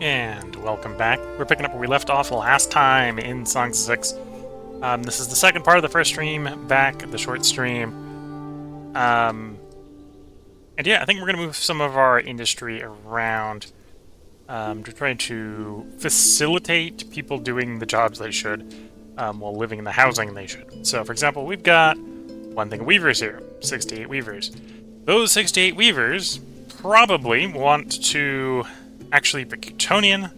And welcome back. We're picking up where we left off last time in Song 6. This is the second part of the first stream, back the short stream. And yeah, I think we're going to move some of our industry around to try to facilitate people doing the jobs they should while living in the housing they should. So, for example, we've got one thing of weavers here, 68 weavers. Those 68 weavers probably want to actually be Kryptonian.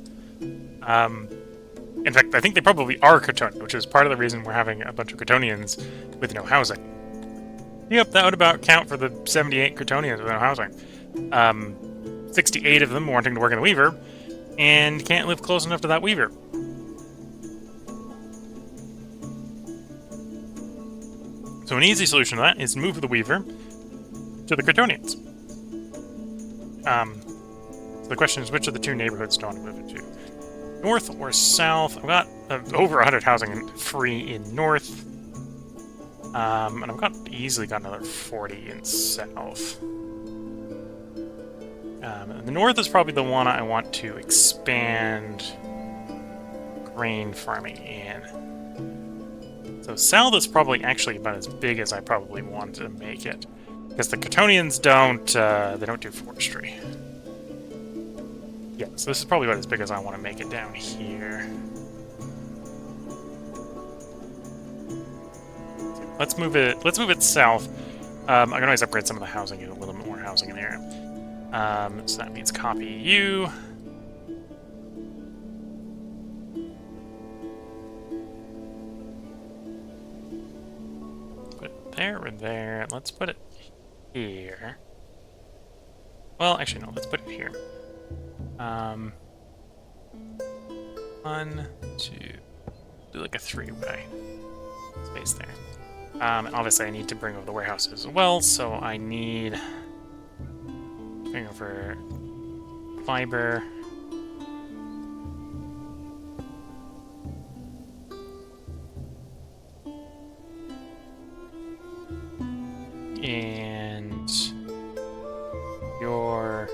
In fact, I think they probably are Kryptonian, which is part of the reason we're having a bunch of Kryptonians with no housing. Yep, that would about count for the 78 Kryptonians with no housing. 68 of them wanting to work in the Weaver, and can't live close enough to that Weaver. So an easy solution to that is move the Weaver to the Kryptonians. So the question is, which of the two neighborhoods do I want to move it to? North or south? I've got over 100 housing free in north. And I've easily got another 40 in south. And the north is probably the one I want to expand grain farming in. So south is probably actually about as big as I probably want to make it. Because the Kryptonians they don't do forestry. Yeah, so this is probably about as big as I want to make it down here. Let's move it south. I can always upgrade some of the housing, get a little bit more housing in there. So that means copy you. Put it there or there. Let's put it here. Well, actually no, let's put it here. 1, 2, do like a 3-way space there. And obviously I need to bring over the warehouse as well, so I need to bring over fiber. And your...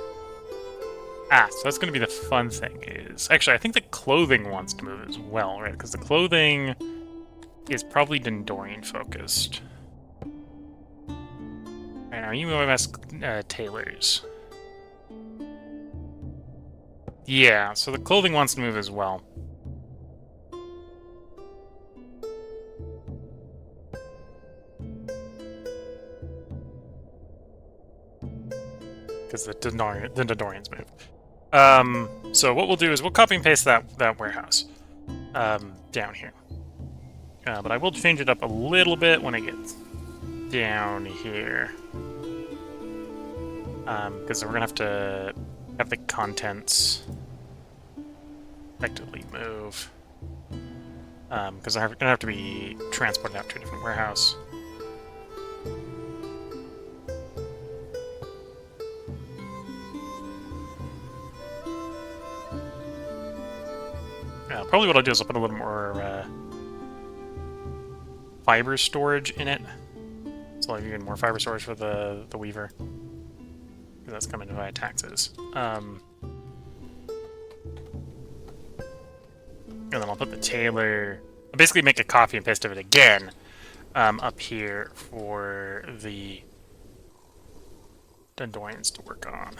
so that's going to be the fun thing is... Actually, I think the clothing wants to move as well, right? Because the clothing is probably Dondorian focused. Right now, you move tailors. Yeah, so the clothing wants to move as well. Because the Dondorians move. So what we'll do is we'll copy and paste that warehouse down here. But I will change it up a little bit when it gets down here. Because we're going to have to have the contents effectively move. Because they're going to have to be transported out to a different warehouse. Probably what I'll do is I'll put a little more fiber storage in it. So I'll get more fiber storage for the Weaver. Because that's coming via taxes. And then I'll put the tailor... I'll basically make a copy and paste of it again up here for the Dondorians to work on.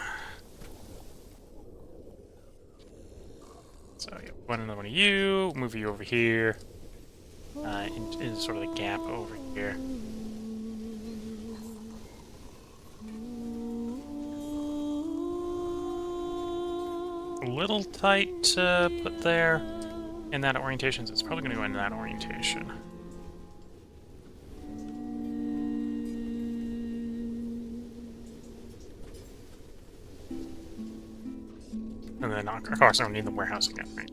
So yeah, another one of you, move you over here, in sort of the gap over here. A little tight to put there in that orientation, so it's probably going to go in that orientation. And then, of course, I don't need the warehouse again, right?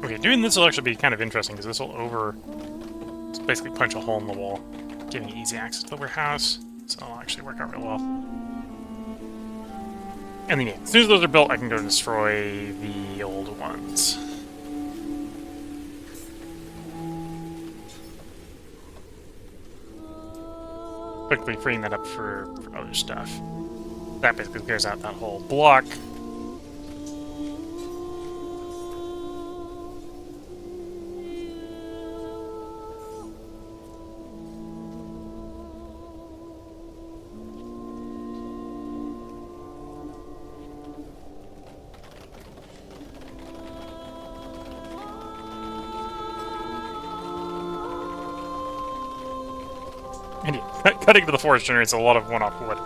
Okay, doing this will actually be kind of interesting, because this will basically punch a hole in the wall. giving you easy access to the warehouse, so it'll actually work out real well. And then, yeah, as soon as those are built, I can go and destroy the old ones. Quickly freeing that up for other stuff. That basically clears out that whole block. And yeah, cutting to the forest generates a lot of one-off wood.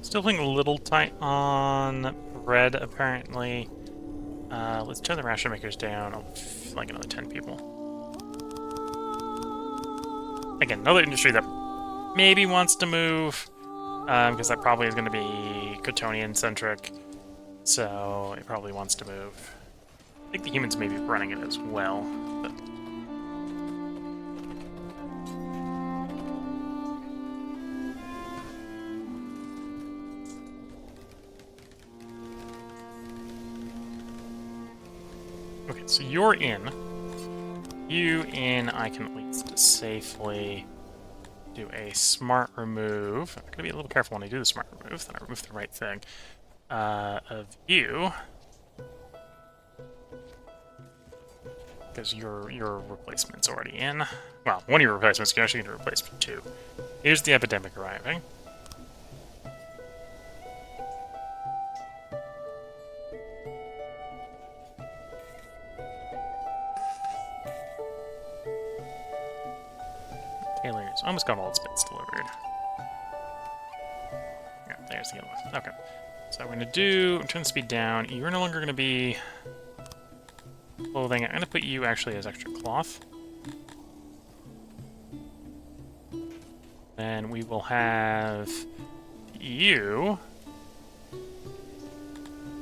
Still feeling a little tight on bread, apparently. Let's turn the ration makers down. Like another 10 people. Again, another industry that maybe wants to move, because that probably is going to be Kryptonian-centric, so it probably wants to move. I think the humans may be running it as well, but... Okay, so you're in. You in, I can at least safely do a smart remove. I'm gonna be a little careful when I do the smart remove, then I remove the right thing. Of you. Because your replacement's already in. Well, one of your replacements can actually get a replacement too. Here's the epidemic arriving. Taylor's almost got all its bits delivered. Yeah, there's the other one. Okay. So I'm going to turn the speed down. You're no longer going to be clothing. I'm going to put you actually as extra cloth. Then we will have you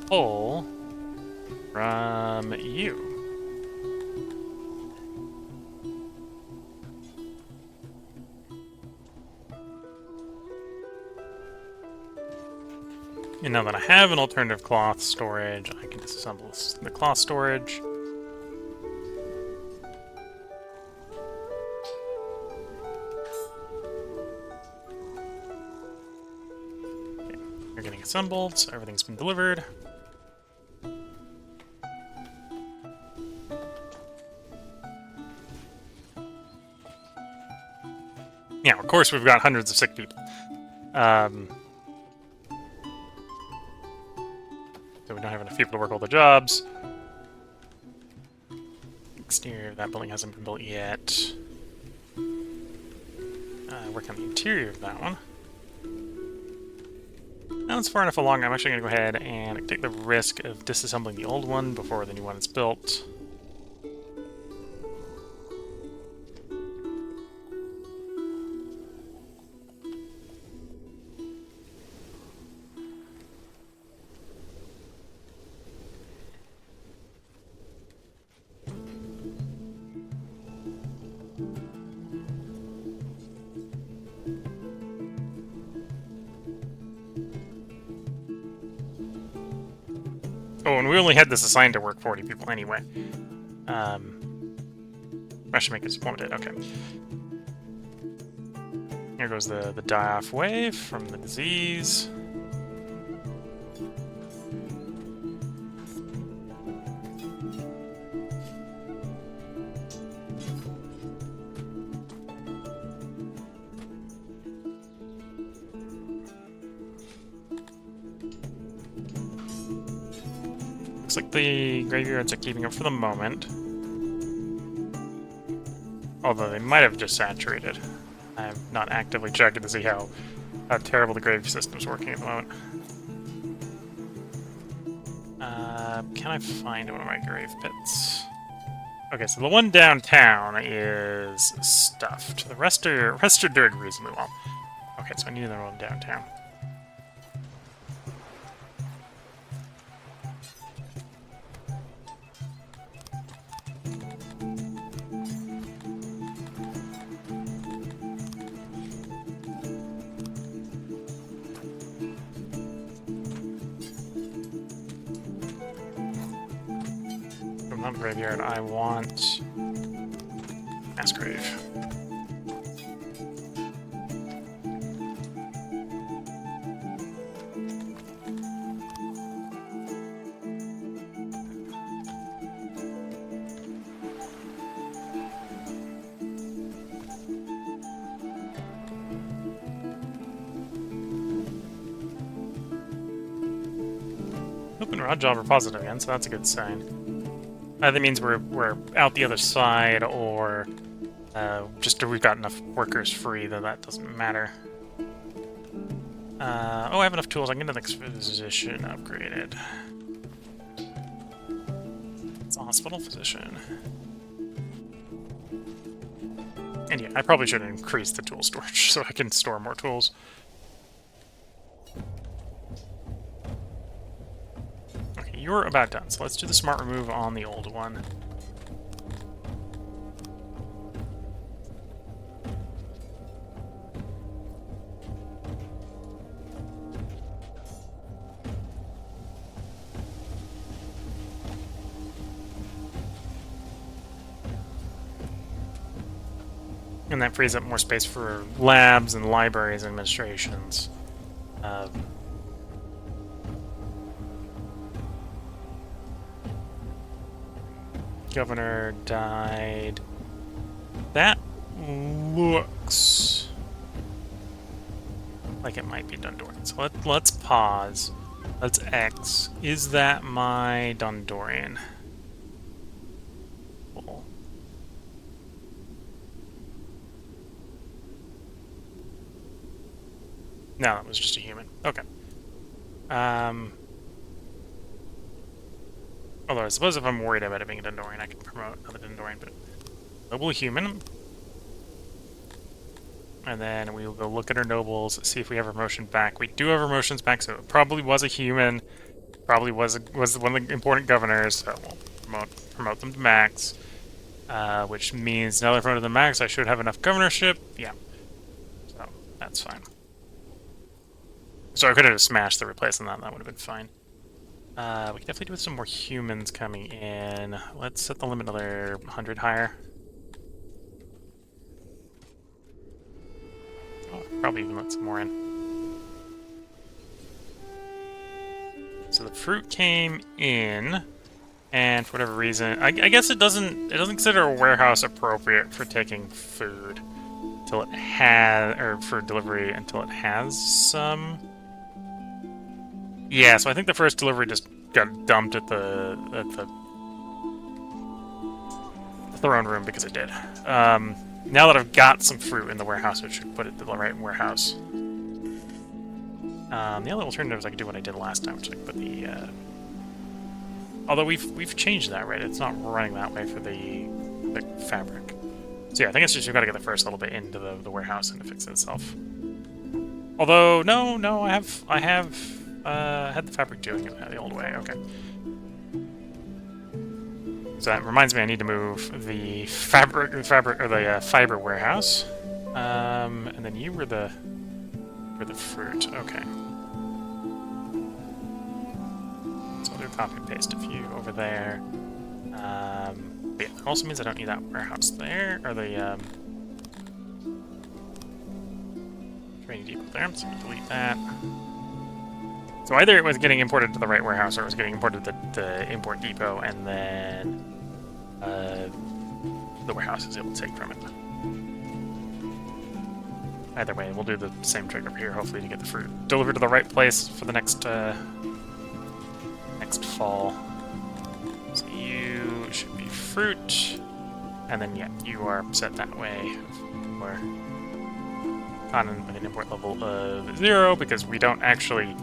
pull from you. And now that I have an alternative cloth storage, I can disassemble the cloth storage. Okay, you're getting assembled, so everything's been delivered. Yeah, of course we've got hundreds of sick people. So we don't have enough people to work all the jobs. Exterior of that building hasn't been built yet. Work on the interior of that one. Now it's far enough along, I'm actually going to go ahead and take the risk of disassembling the old one before the new one is built. Oh, and we only had this assigned to work 40 people anyway. I should make it plummeted. Okay. Here goes the die-off wave from the disease. Looks like the graveyards are keeping up for the moment. Although they might have just saturated. I'm not actively checking to see how terrible the grave system's working at the moment. Can I find one of my grave pits? Okay, so the one downtown is stuffed. The rest are doing reasonably well. Okay, so I need another one downtown. not graveyard. I want mass grave. Open rod job are positive again, so that's a good sign. That means we're out the other side, or just we've got enough workers free that doesn't matter. Oh, I have enough tools. I can get the next physician upgraded. It's a hospital physician. And yeah, I probably should increase the tool storage so I can store more tools. Okay, you're about done, so let's do the smart remove on the old one. And that frees up more space for labs and libraries and administrations. Governor died. That looks like it might be Dondorian. So let's pause. Let's X. Is that my Dondorian? Cool. No, that was just a human. Okay. Although I suppose if I'm worried about it being a Dondorian, I can promote another Dondorian, but noble human. And then we will go look at our nobles, see if we have our motion back. We do have our motions back, so it probably was a human. Probably was one of the important governors, so we'll promote them to max. Which means now that I've promoted them to max, I should have enough governorship. Yeah. So, that's fine. So I could have smashed the replace on that, that would have been fine. We can definitely do with some more humans coming in. Let's set the limit another 100 higher. Oh, probably even let some more in. So the fruit came in, and for whatever reason, I guess it doesn't consider a warehouse appropriate for taking food until it has, or for delivery until it has some. Yeah, so I think the first delivery just got dumped at the throne room because it did. Now that I've got some fruit in the warehouse, I should put it to the right warehouse. The other alternative is I could do what I did last time, which I put the. Although we've changed that, right? It's not running that way for the fabric. So yeah, I think it's just you've got to get the first little bit into the warehouse and it fixes itself. Although no, I have had the fabric doing it the old way. Okay. So that reminds me, I need to move the fabric or the fiber warehouse. And then you were the fruit. Okay. So I'll do copy and paste a few over there. Yeah, it also means I don't need that warehouse there, or the training depot there. So I'm delete that. So either it was getting imported to the right warehouse, or it was getting imported to the import depot, and then the warehouse is able to take from it. Either way, we'll do the same trick over here, hopefully to get the fruit delivered to the right place for the next fall. So you should be fruit, and then yeah, you are set that way. We're on an import level of 0 because we don't actually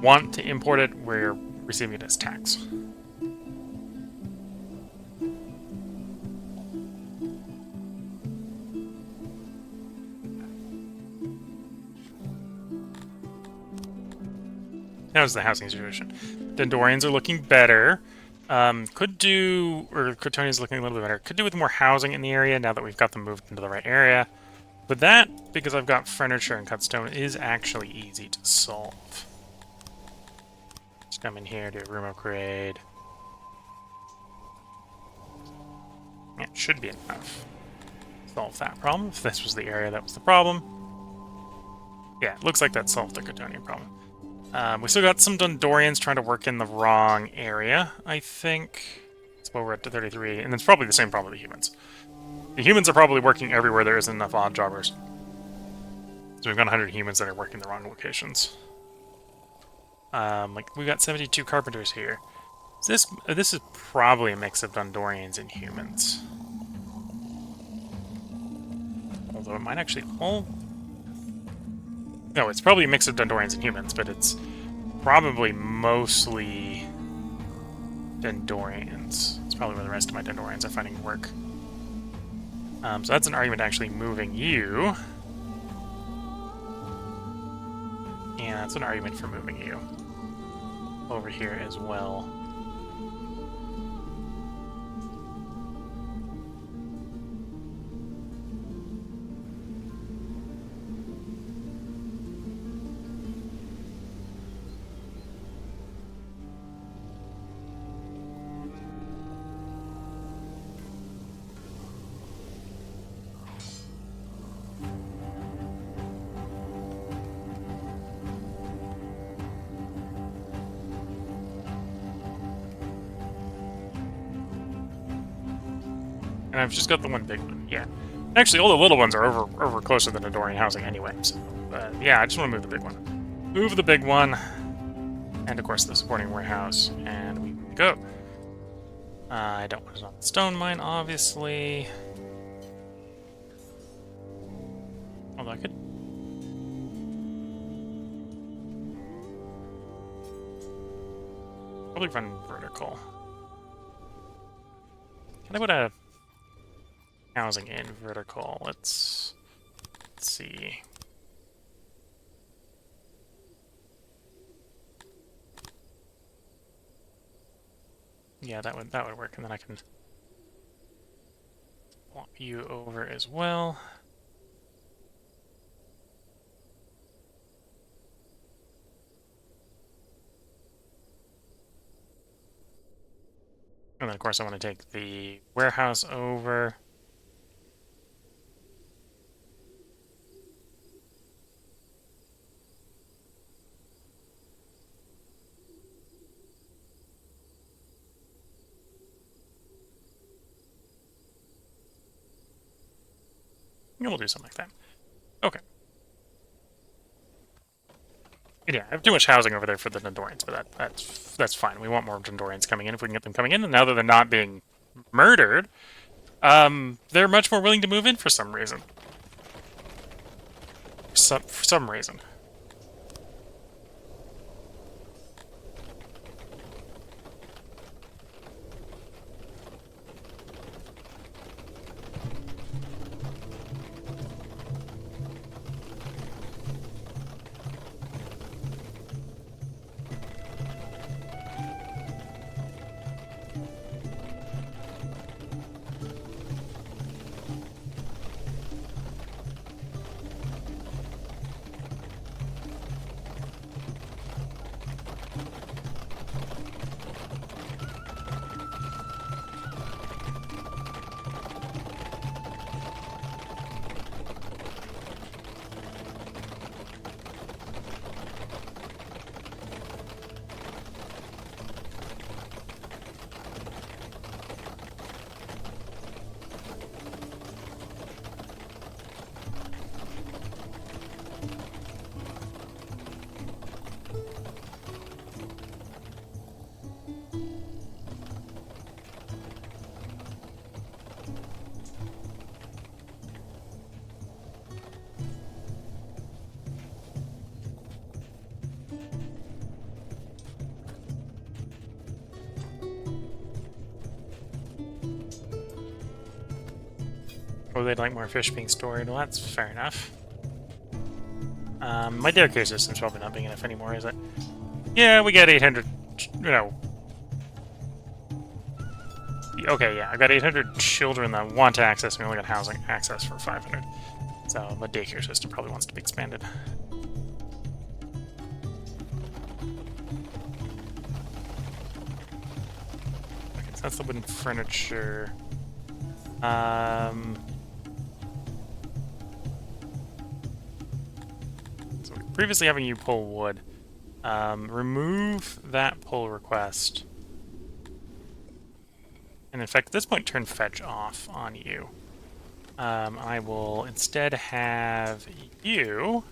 want to import it, we're receiving it as tax. How's the housing situation? Dondorians are looking better. Could do, or Crotonia's looking a little bit better. Could do with more housing in the area now that we've got them moved into the right area. But that, because I've got furniture and cut stone, is actually easy to solve. Just come in here, do a room upgrade. should be enough. Solve that problem. If this was the area that was the problem. Yeah, it looks like that solved the Cretonian problem. We still got some Dondorians trying to work in the wrong area, I think. That's why we're up to 33, and it's probably the same problem with the humans. The humans are probably working everywhere there isn't enough odd jobbers. So we've got 100 humans that are working the wrong locations. Like, we got 72 carpenters here. This is probably a mix of Dondorians and humans. Although it might actually all... No, it's probably a mix of Dondorians and humans, but it's probably mostly Dondorians. It's probably where the rest of my Dondorians are finding work. So that's an argument actually moving you. And that's an argument for moving you over here as well. And I've just got the one big one, yeah. Actually, all the little ones are over closer than Dondorian housing anyway, so... yeah, I just want to move the big one. Move the big one, and of course the supporting warehouse, and we go. I don't want it on the stone mine, obviously. Although I could... probably run vertical. Can I put a... housing in vertical? Let's see. Yeah, that would work, and then I can swap you over as well. And then of course I want to take the warehouse over. And we'll do something like that. Okay. Yeah, I have too much housing over there for the Dondorians, but that's fine. We want more Dondorians coming in if we can get them coming in. And now that they're not being murdered, they're much more willing to move in for some reason. For some reason. Or they'd like more fish being stored. Well, that's fair enough. My daycare system's probably not big enough anymore, is it? Yeah, we got 800... No. Okay, yeah, I've got 800 children that want access, and we only got housing access for 500. So, my daycare system probably wants to be expanded. Okay, so that's the wooden furniture. So previously having you pull wood. Remove that pull request. And in fact, at this point, turn fetch off on you. I will instead have you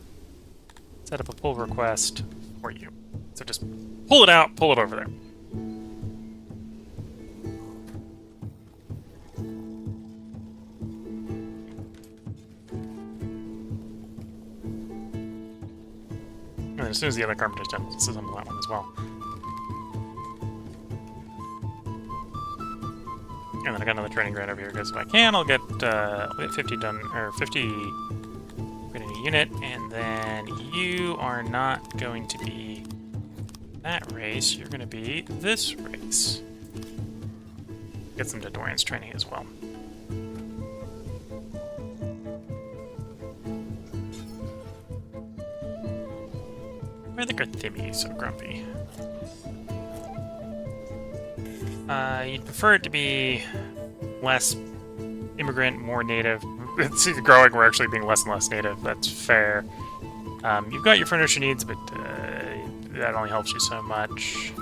set up a pull request for you. So just pull it out, pull it over there. And then as soon as the other carpenter's done, let's assemble that one as well. And then I got another training grant over here because if I can, I'll get 50 done, or 50 in a unit, and then you are not going to be that race. You're going to be this race. Get some Dondorians training as well. Why are the Garthimi so grumpy? You'd prefer it to be less immigrant, more native. It's growing, we're actually being less and less native. That's fair. You've got your furniture needs, but that only helps you so much.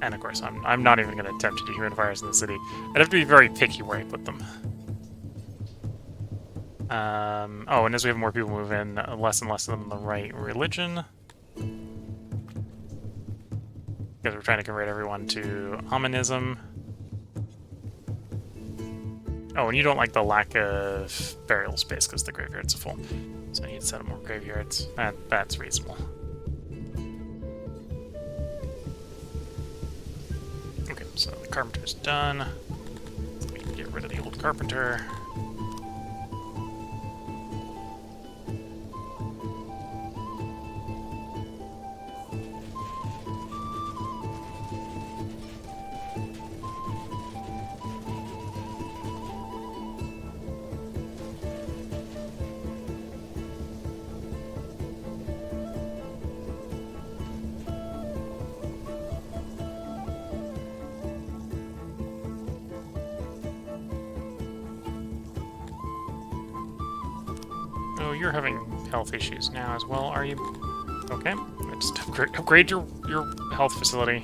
And of course, I'm not even going to attempt to do humidifiers in the city. I'd have to be very picky where I put them. Oh, and as we have more people move in, less and less of them the right religion. Because we're trying to convert everyone to Hominism. Oh, and you don't like the lack of burial space because the graveyards are full. So you need to set up more graveyards. That's reasonable. Okay, so the carpenter's done. So we can get rid of the old carpenter. Oh, you're having health issues now as well, are you? Okay, just upgrade your health facility.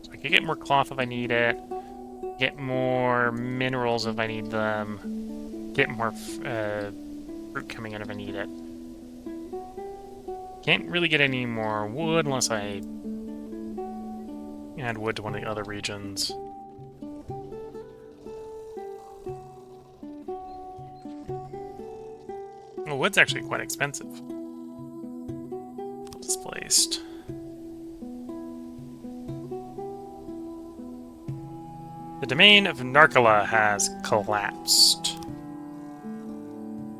So I can get more cloth if I need it, get more minerals if I need them, get more fruit coming in if I need it. Can't really get any more wood unless I add wood to one of the other regions. Well, wood's actually quite expensive. Displaced. The domain of Narcola has collapsed.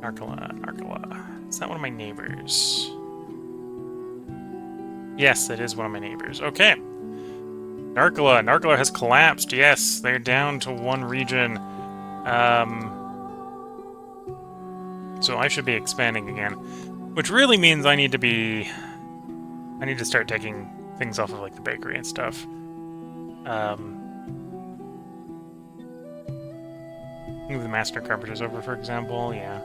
Narcola. Is that one of my neighbors? Yes, it is one of my neighbors. Okay. Narcola has collapsed. Yes, they're down to one region. So I should be expanding again. Which really means I need to start taking things off of like the bakery and stuff. Move the master carpenters over, for example, yeah.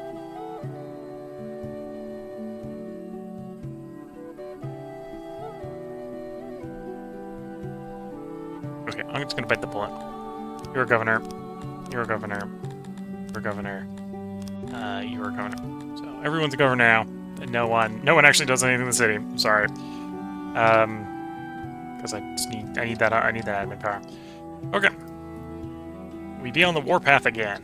Okay, I'm just gonna bite the bullet. You're a governor. You're a governor. You're a governor. You're a governor. So everyone's a governor now. And no one actually does anything in the city. I'm sorry. Because I need that admin power. Okay. We be on the warpath again.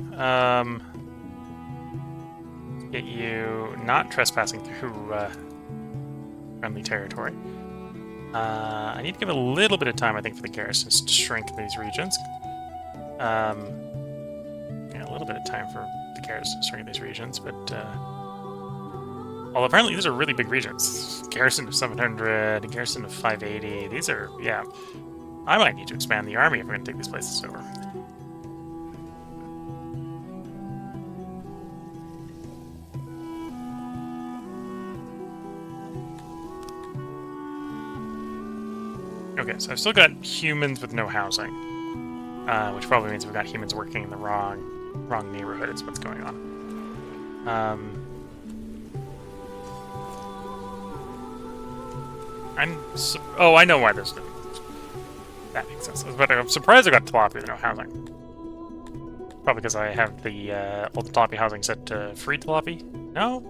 Get you not trespassing through friendly territory. I need to give a little bit of time, I think, for the garrisons to shrink these regions. Yeah, a little bit of time for the garrisons to shrink these regions, but although apparently these are really big regions. Garrison of 700, garrison of 580. These are, yeah. I might need to expand the army if we're going to take these places over. Okay, so I've still got humans with no housing, which probably means we've got humans working in the wrong neighborhood. Is what's going on. Oh, I know why there's no. That makes sense. But I'm surprised I got Tilapia with no housing. Probably because I have the all the Tilapia housing set to free Tilapia. No,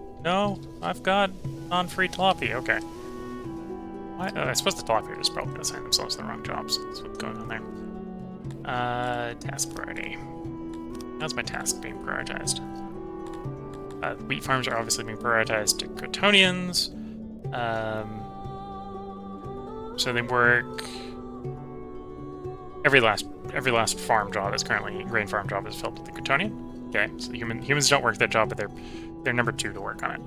I've got non-free Tilapia. Okay. I suppose the Tilapia is probably assigning themselves to the wrong jobs. That's what's going on there. Task priority. How's my task being prioritized? Wheat farms are obviously being prioritized to Crotonians. So they work. Every last farm job is currently grain farm job is filled with the Crotonian. Okay, so the humans don't work that job, but they're number 2 to work on it.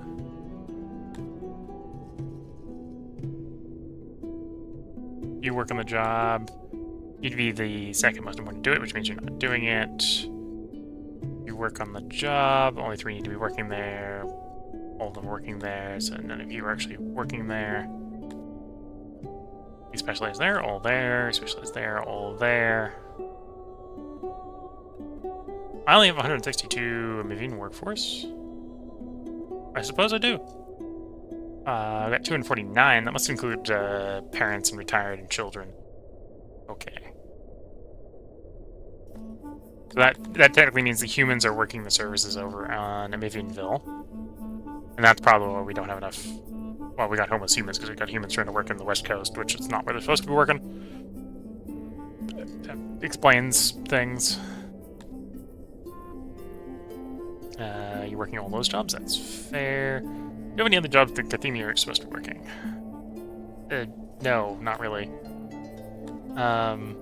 You work on the job. You'd be the second most important to do it, which means you're not doing it. You work on the job. Only 3 need to be working there. All of them working there, so none of you are actually working there. You specialize there, all there. You specialize there, all there. I only have 162 Mavine workforce. I suppose I do. I got 249. That must include parents and retired and children. Okay. So that technically means the humans are working the services over on Mavineville. And that's probably why we don't have enough. Well, we got homeless humans because we got humans trying to work in the West Coast, which is not where they're supposed to be working. That explains things. You're working all those jobs? That's fair. Do you have any other jobs that Gathemia are supposed to be working? No, not really. Can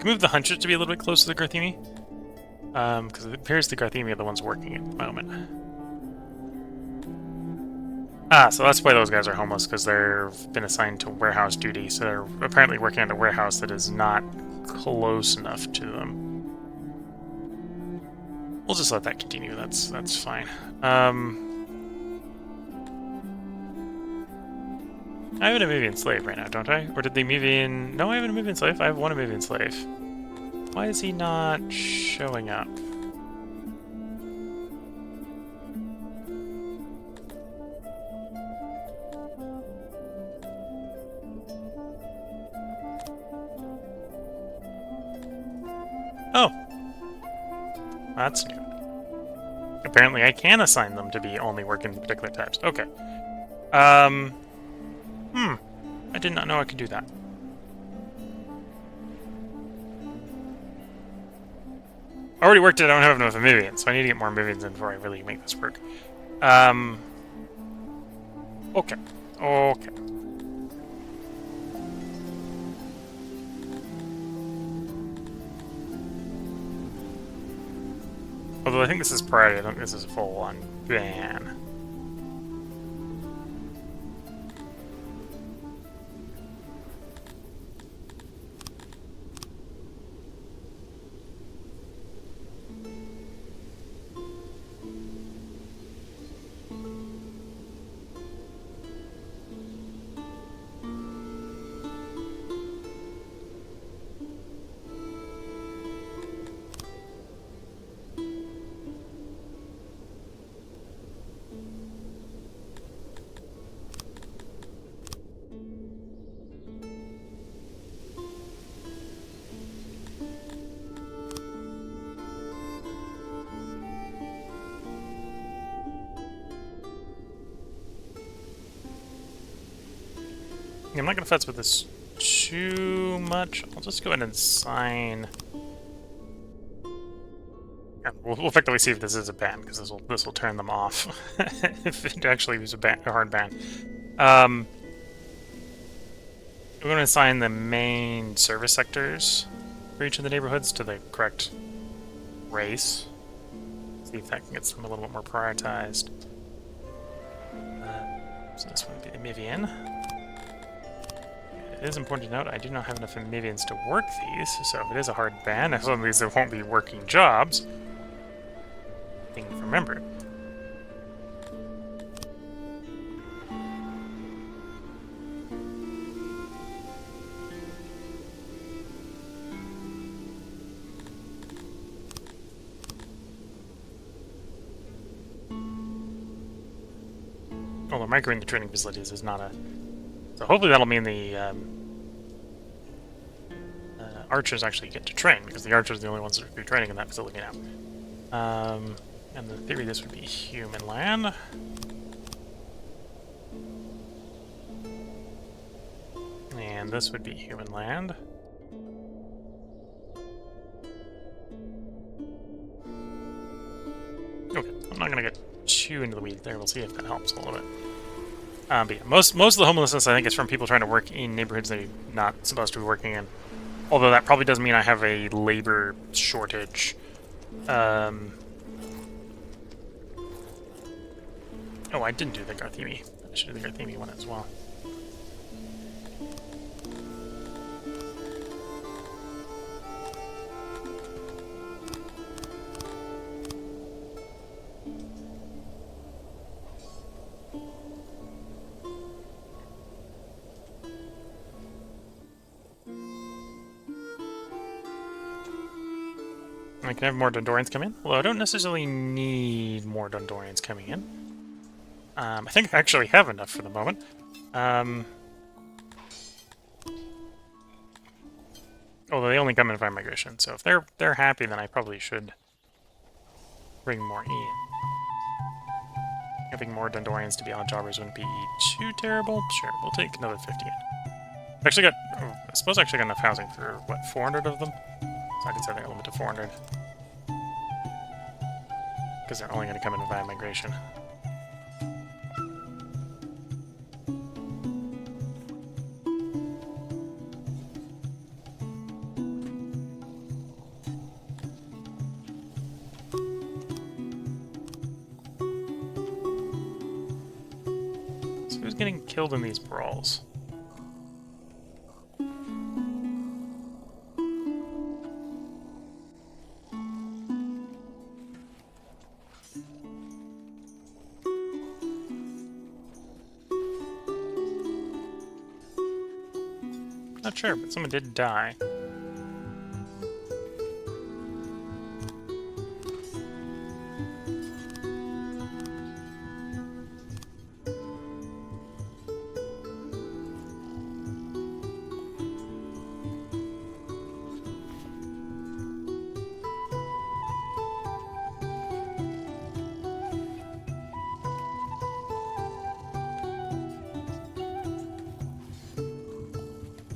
move the Hunters to be a little bit closer to the Garthemi? Because it appears the Garthemi are the ones working at the moment. Ah, so that's why those guys are homeless, because they've been assigned to warehouse duty, so they're apparently working at a warehouse that is not close enough to them. We'll just let that continue, that's fine. I have an Amoebian slave right now, don't I? Or did the Amoebian... No, I have an Amoebian slave. I have one Amoebian slave. Why is he not showing up? Oh. That's new. Apparently I can assign them to be only working particular types. Okay. I did not know I could do that. I already worked it, I don't have enough Amoebians, so I need to get more Amoebians in before I really make this work. Okay. Although I think this is priority, I don't think this is a full-on ban. I'm not going to futz with this too much. I'll just go ahead and sign. Yeah, we'll effectively see if this is a ban, because this will turn them off if it actually was a hard ban. We're going to assign the main service sectors for each of the neighborhoods to the correct race. See if that gets them a little bit more prioritized. So this one would be Amoebian. It is important to note I do not have enough Amoebians to work these, so if it is a hard ban, some of these there won't be working jobs. thing to remember. Although microing the training facilities is not a... So hopefully that'll mean the archers actually get to train, because the archers are the only ones that are training in that facility now. And in theory this would be human land. And this would be human land. Okay, I'm not gonna get too into the weeds there. We'll see if that helps a little bit. But yeah, most of the homelessness, I think, is from people trying to work in neighborhoods they're not supposed to be working in. Although that probably does mean I have a labor shortage. Oh, I didn't do the Garthemi. I should do the Garthemi one as well. I can have more Dondorians come in, although I don't necessarily need more Dondorians coming in. I think I actually have enough for the moment. Although they only come in by migration, so if they're happy, then I probably should bring more in. Having more Dondorians to be odd jobbers wouldn't be too terrible. Sure, we'll take another 50 in. I've actually got, I suppose I actually got enough housing for, what, 400 of them? So I can set that limit to 400. Because they're only going to come in via migration. So who's getting killed in these brawls? Not sure, but someone did die.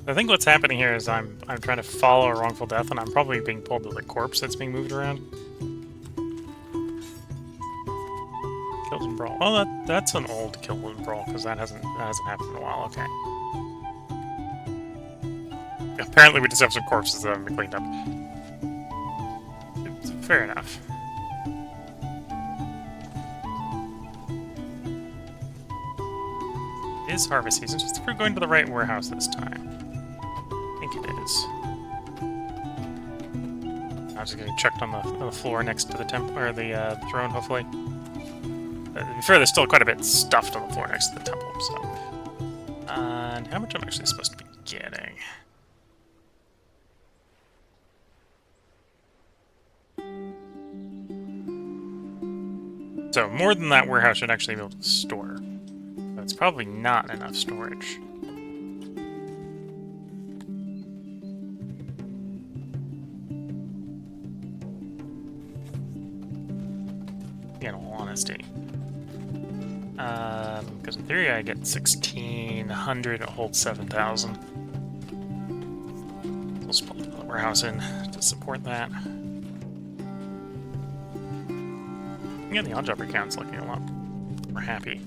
I think what's happening here is I'm trying to follow a wrongful death, and I'm probably being pulled to the corpse that's being moved around. Kills and brawl. Oh, that's an old kill and brawl, because that hasn't happened in a while. Okay. Apparently, we just have some corpses that haven't been cleaned up. Fair enough. It is harvest season, just if we're going to the right warehouse this time. I think it is. I was just getting checked on the floor next to the temple, or the throne, hopefully. To be fair, there's still quite a bit stuffed on the floor next to the temple, so. And how much I'm actually supposed to be getting? So, more than that warehouse should actually be able to store. But it's probably not enough storage. In all honesty. Because in theory I get 1,600, it holds 7,000. We'll split the warehouse in to support that. Yeah, the odd-jobber count's looking a lot more happy.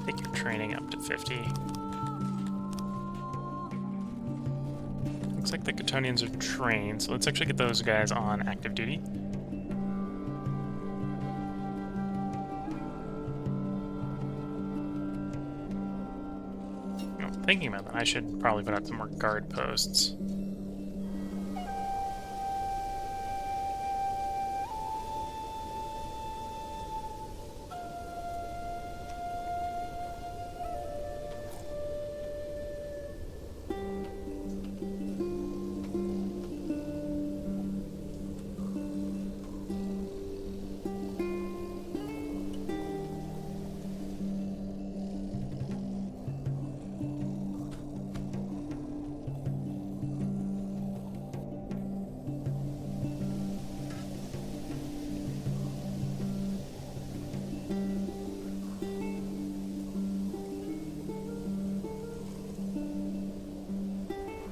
Take your training up to 50. Looks like the Catonians are trained, so let's actually get those guys on active duty. Thinking about that, I should probably put out some more guard posts.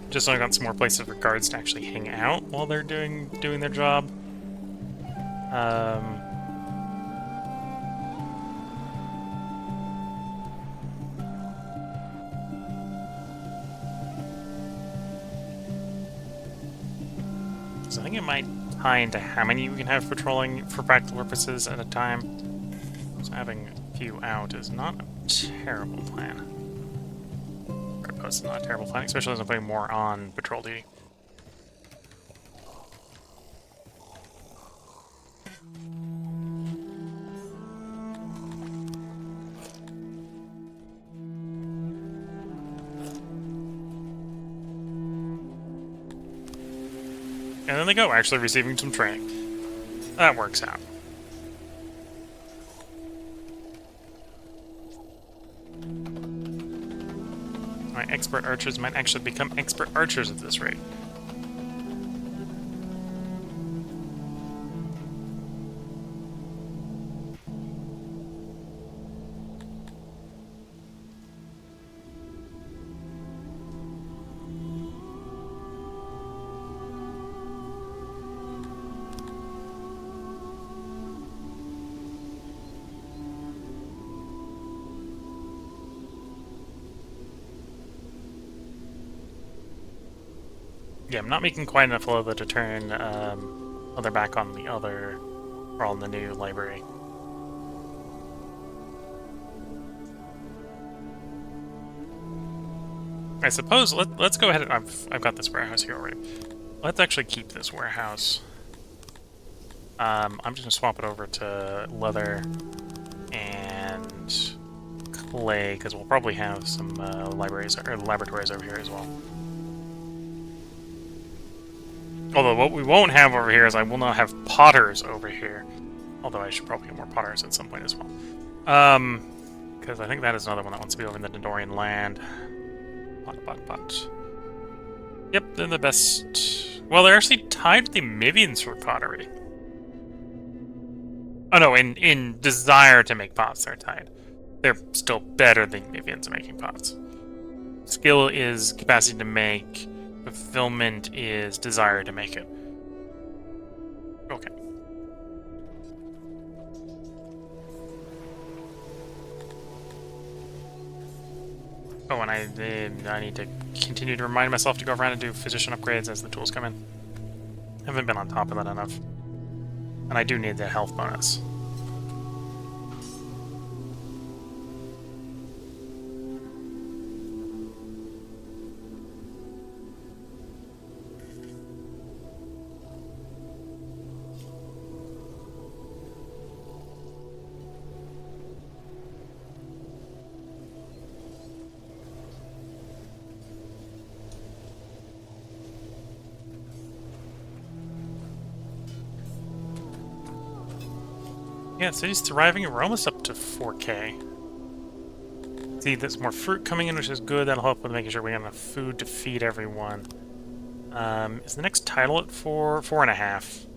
just so I got some more places for guards to actually hang out while they're doing their job. So I think it might tie into how many we can have patrolling for practical purposes at a time. So having a few out is not a terrible plan. Guard post is not a terrible plan, especially as I'm putting more on patrol duty. And then they go, actually receiving some training. That works out. My expert archers might actually become expert archers at this rate. Yeah, I'm not making quite enough leather to turn other back on the other, or on the new library. I suppose let's go ahead. I've got this warehouse here already. Let's actually keep this warehouse. I'm just gonna swap it over to leather and clay because we'll probably have some libraries or laboratories over here as well. Although what we won't have over here is I will not have potters over here. Although I should probably get more potters at some point as well. Because I think that is another one that wants to be over in the Dondorian land. Pot. Yep, they're the best. Well, they're actually tied to the Mivians for pottery. Oh no, in desire to make pots, they're tied. They're still better than Mivians at making pots. Skill is capacity to make. Fulfillment is desire to make it. Okay. Oh, and I need to continue to remind myself to go around and do physician upgrades as the tools come in. Haven't been on top of that enough. And I do need the health bonus. Yeah, city's thriving, and we're almost up to 4K. See, there's more fruit coming in, which is good. That'll help with making sure we have enough food to feed everyone. Is the next title at 4? 4.5.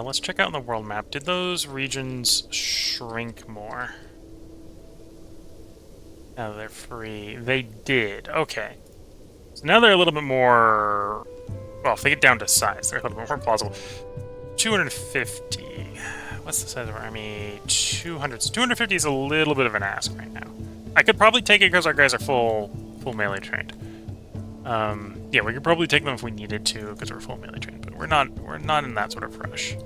Let's check out on the world map. Did those regions shrink more? Oh, they're free. They did. Okay. So now they're a little bit more... Well, if they get down to size, they're a little bit more plausible. 250. What's the size of our army? 200. So 250 is a little bit of an ask right now. I could probably take it because our guys are full melee trained. Yeah, we could probably take them if we needed to because we're full melee trained, but we're not in that sort of rush.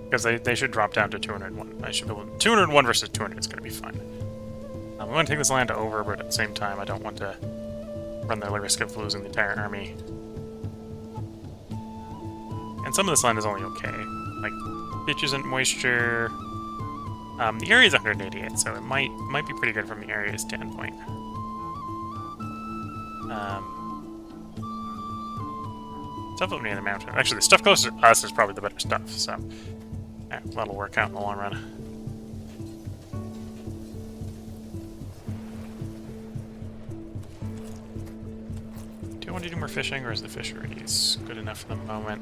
Because they should drop down to 201. I should be able to, 201 versus 200 is going to be fine. We want to take this land over, but at the same time, I don't want to run the risk of losing the entire army. And some of this land is only okay. Like, pitch isn't moisture. The area is 188, so it might be pretty good from the area standpoint. Stuff up near the mountain. Actually, the stuff closer to us is probably the better stuff, so yeah, that'll work out in the long run. Do you want to do more fishing, or is the fisheries good enough for the moment?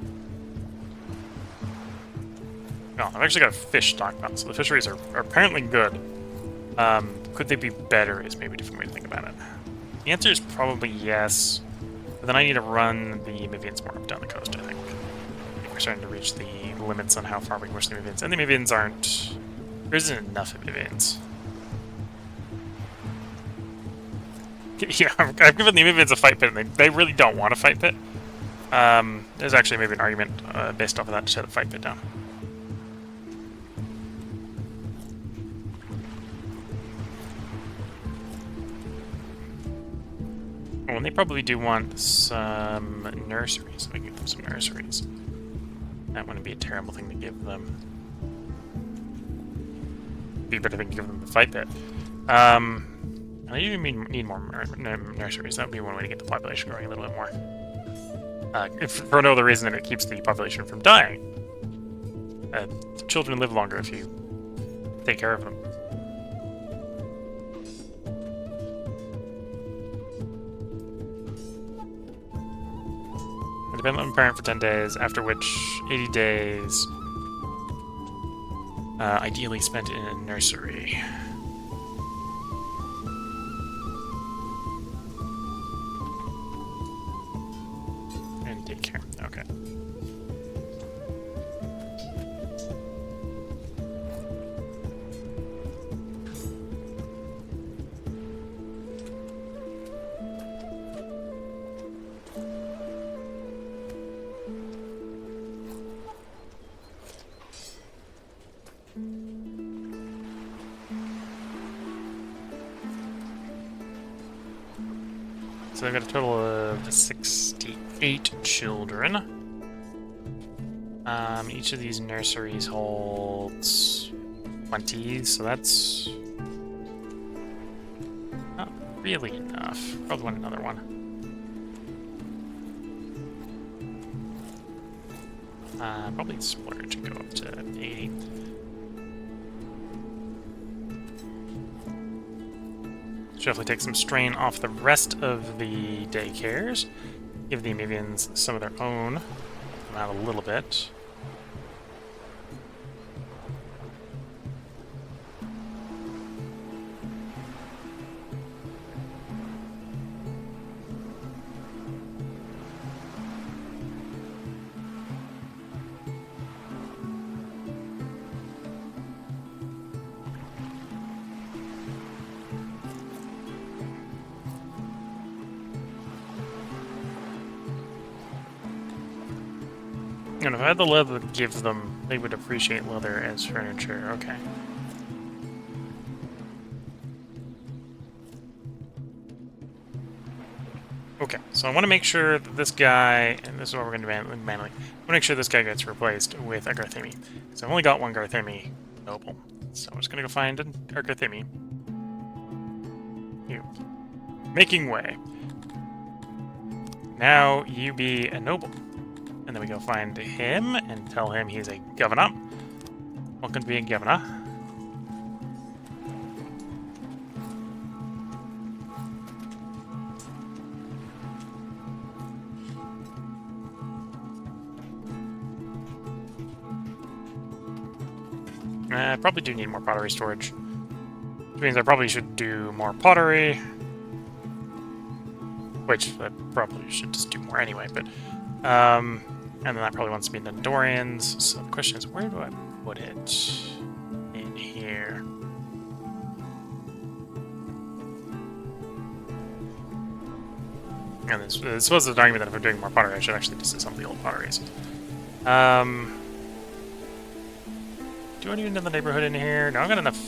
No, I've actually got a fish stockpile, so the fisheries are apparently good. Could they be better is maybe a different way to think about it. The answer is probably yes, but then I need to run the Mivians more up down the coast, I think. We're starting to reach the limits on how far we can push the Mivians. And the Mivians aren't... There isn't enough Mivians. Yeah, I've given the Mivians a fight pit, and they really don't want a fight pit. There's actually maybe an argument based off of that to set the fight pit down. Oh, and they probably do want some nurseries. We can give them some nurseries. That wouldn't be a terrible thing to give them. Be a better thing to give them the fight pit. I even need more nurseries. That would be one way to get the population growing a little bit more. If for no other reason than it keeps the population from dying. The children live longer if you take care of them. Depend on parent for 10 days, after which 80 days ideally spent in a nursery. And daycare, okay. So they've got a total of 68 children. Each of these nurseries holds 20, so that's not really enough. Probably want another one. Probably splurge and go up to 80. Definitely take some strain off the rest of the daycares. Give the Mivians some of their own. Come out a little bit. And if I had the leather to give them, they would appreciate leather as furniture. Okay. Okay, so I want to make sure that this guy, and this is what we're going to do manually, I want to make sure this guy gets replaced with a Garthemi. So I've only got one Garthemi noble. So I'm just going to go find a Garthemi. You. Making way. Now you be a noble. And then we go find him and tell him he's a governor. Welcome to be a governor. I probably do need more pottery storage. Which means I probably should do more pottery. Which I probably should just do more anyway, but... and then that probably wants to be Dondorians. So the question is, where do I put it? In here. And this was an argument that if I'm doing more pottery, I should actually just do some of the old potteries. Do I need another neighborhood in here? No, I've got enough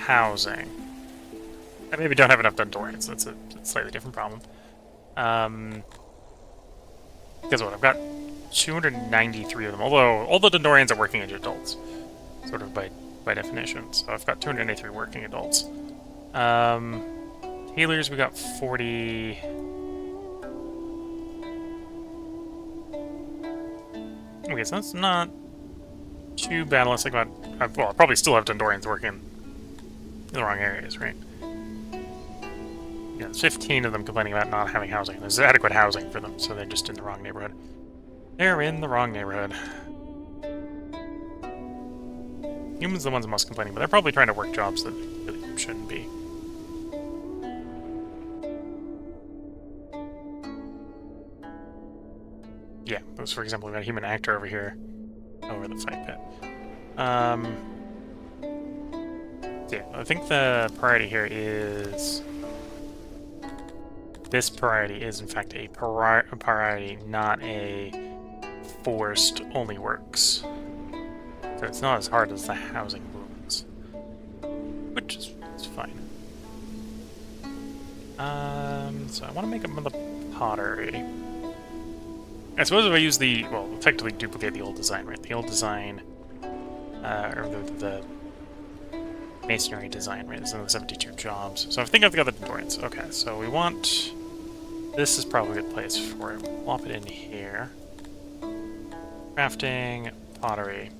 housing. I maybe don't have enough Dondorians. That's a slightly different problem. Guess what? I've got 293 of them. Although all the Dondorians are working age adults, sort of by definition. So I've got 293 working adults. Healers, we got 40. Okay, so that's not too bad unless I got. Well, I probably still have Dondorians working in the wrong areas, right? Yeah, there's 15 of them complaining about not having housing. There's adequate housing for them, so they're just in the wrong neighborhood. They're in the wrong neighborhood. Humans are the ones most complaining, but they're probably trying to work jobs that really shouldn't be. Yeah, those, for example, we've got a human actor over here, over the fight pit. Yeah, I think the priority here is... This priority is, in fact, a priority, not a forced only works. So it's not as hard as the housing rules, which is fine. So I want to make another pottery. I suppose if I use the, well, effectively duplicate the old design, right? The old design, or the masonry design, right? There's another 72 jobs. So I think I've got the Dondorians. Okay, so we want... This is probably a good place for it. Plop it in here. Crafting, pottery.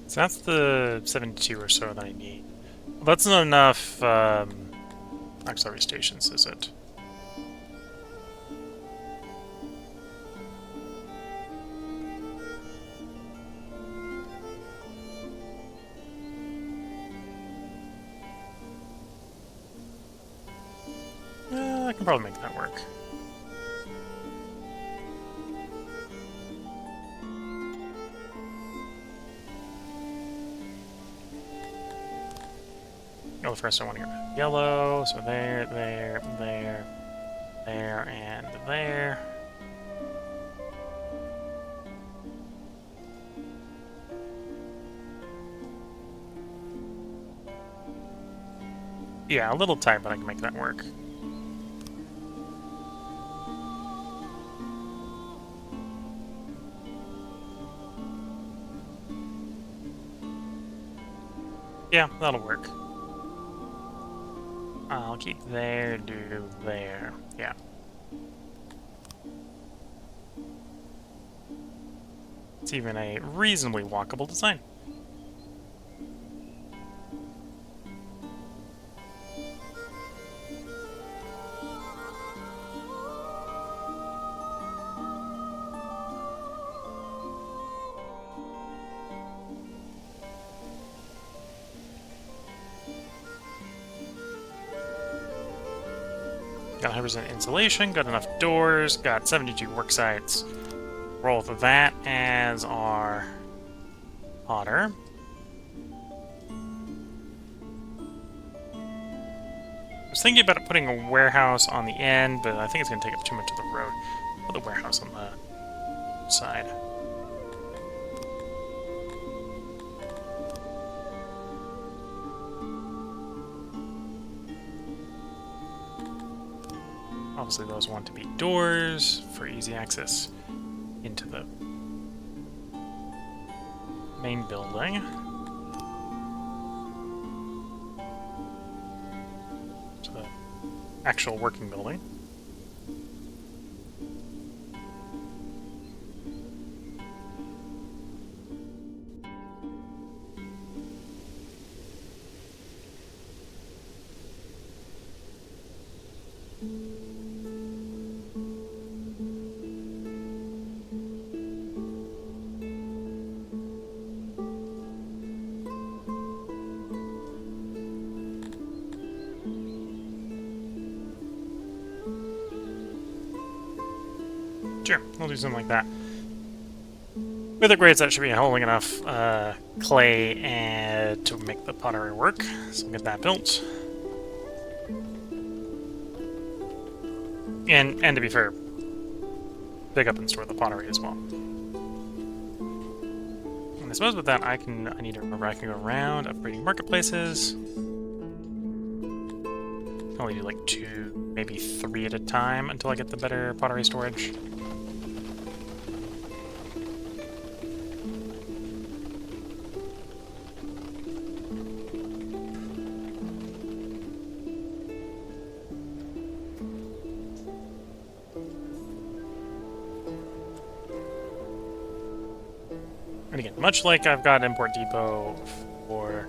So that's the 72 or so that I need. Well, that's not enough auxiliary stations, is it? I can probably make that work. Oh, first I want to get rid of yellow, so there, and there. Yeah, a little tight, but I can make that work. Yeah, that'll work. I'll keep there, do there. Yeah. It's even a reasonably walkable design. Got 100% insulation, got enough doors, got 72 work sites. Roll with that as our potter. I was thinking about putting a warehouse on the end, but I think it's going to take up too much of the road. Put the warehouse on the side. Obviously those want to be doors for easy access into the main building. To the actual working building. Sure, we'll do something like that. With upgrades, that should be holding enough clay and to make the pottery work. So we'll get that built. And to be fair, pick up and store the pottery as well. And I suppose with that, I need to remember I can go around upgrading marketplaces. I can only do like 2, maybe 3 at a time until I get the better pottery storage. And again, much like I've got Import Depot for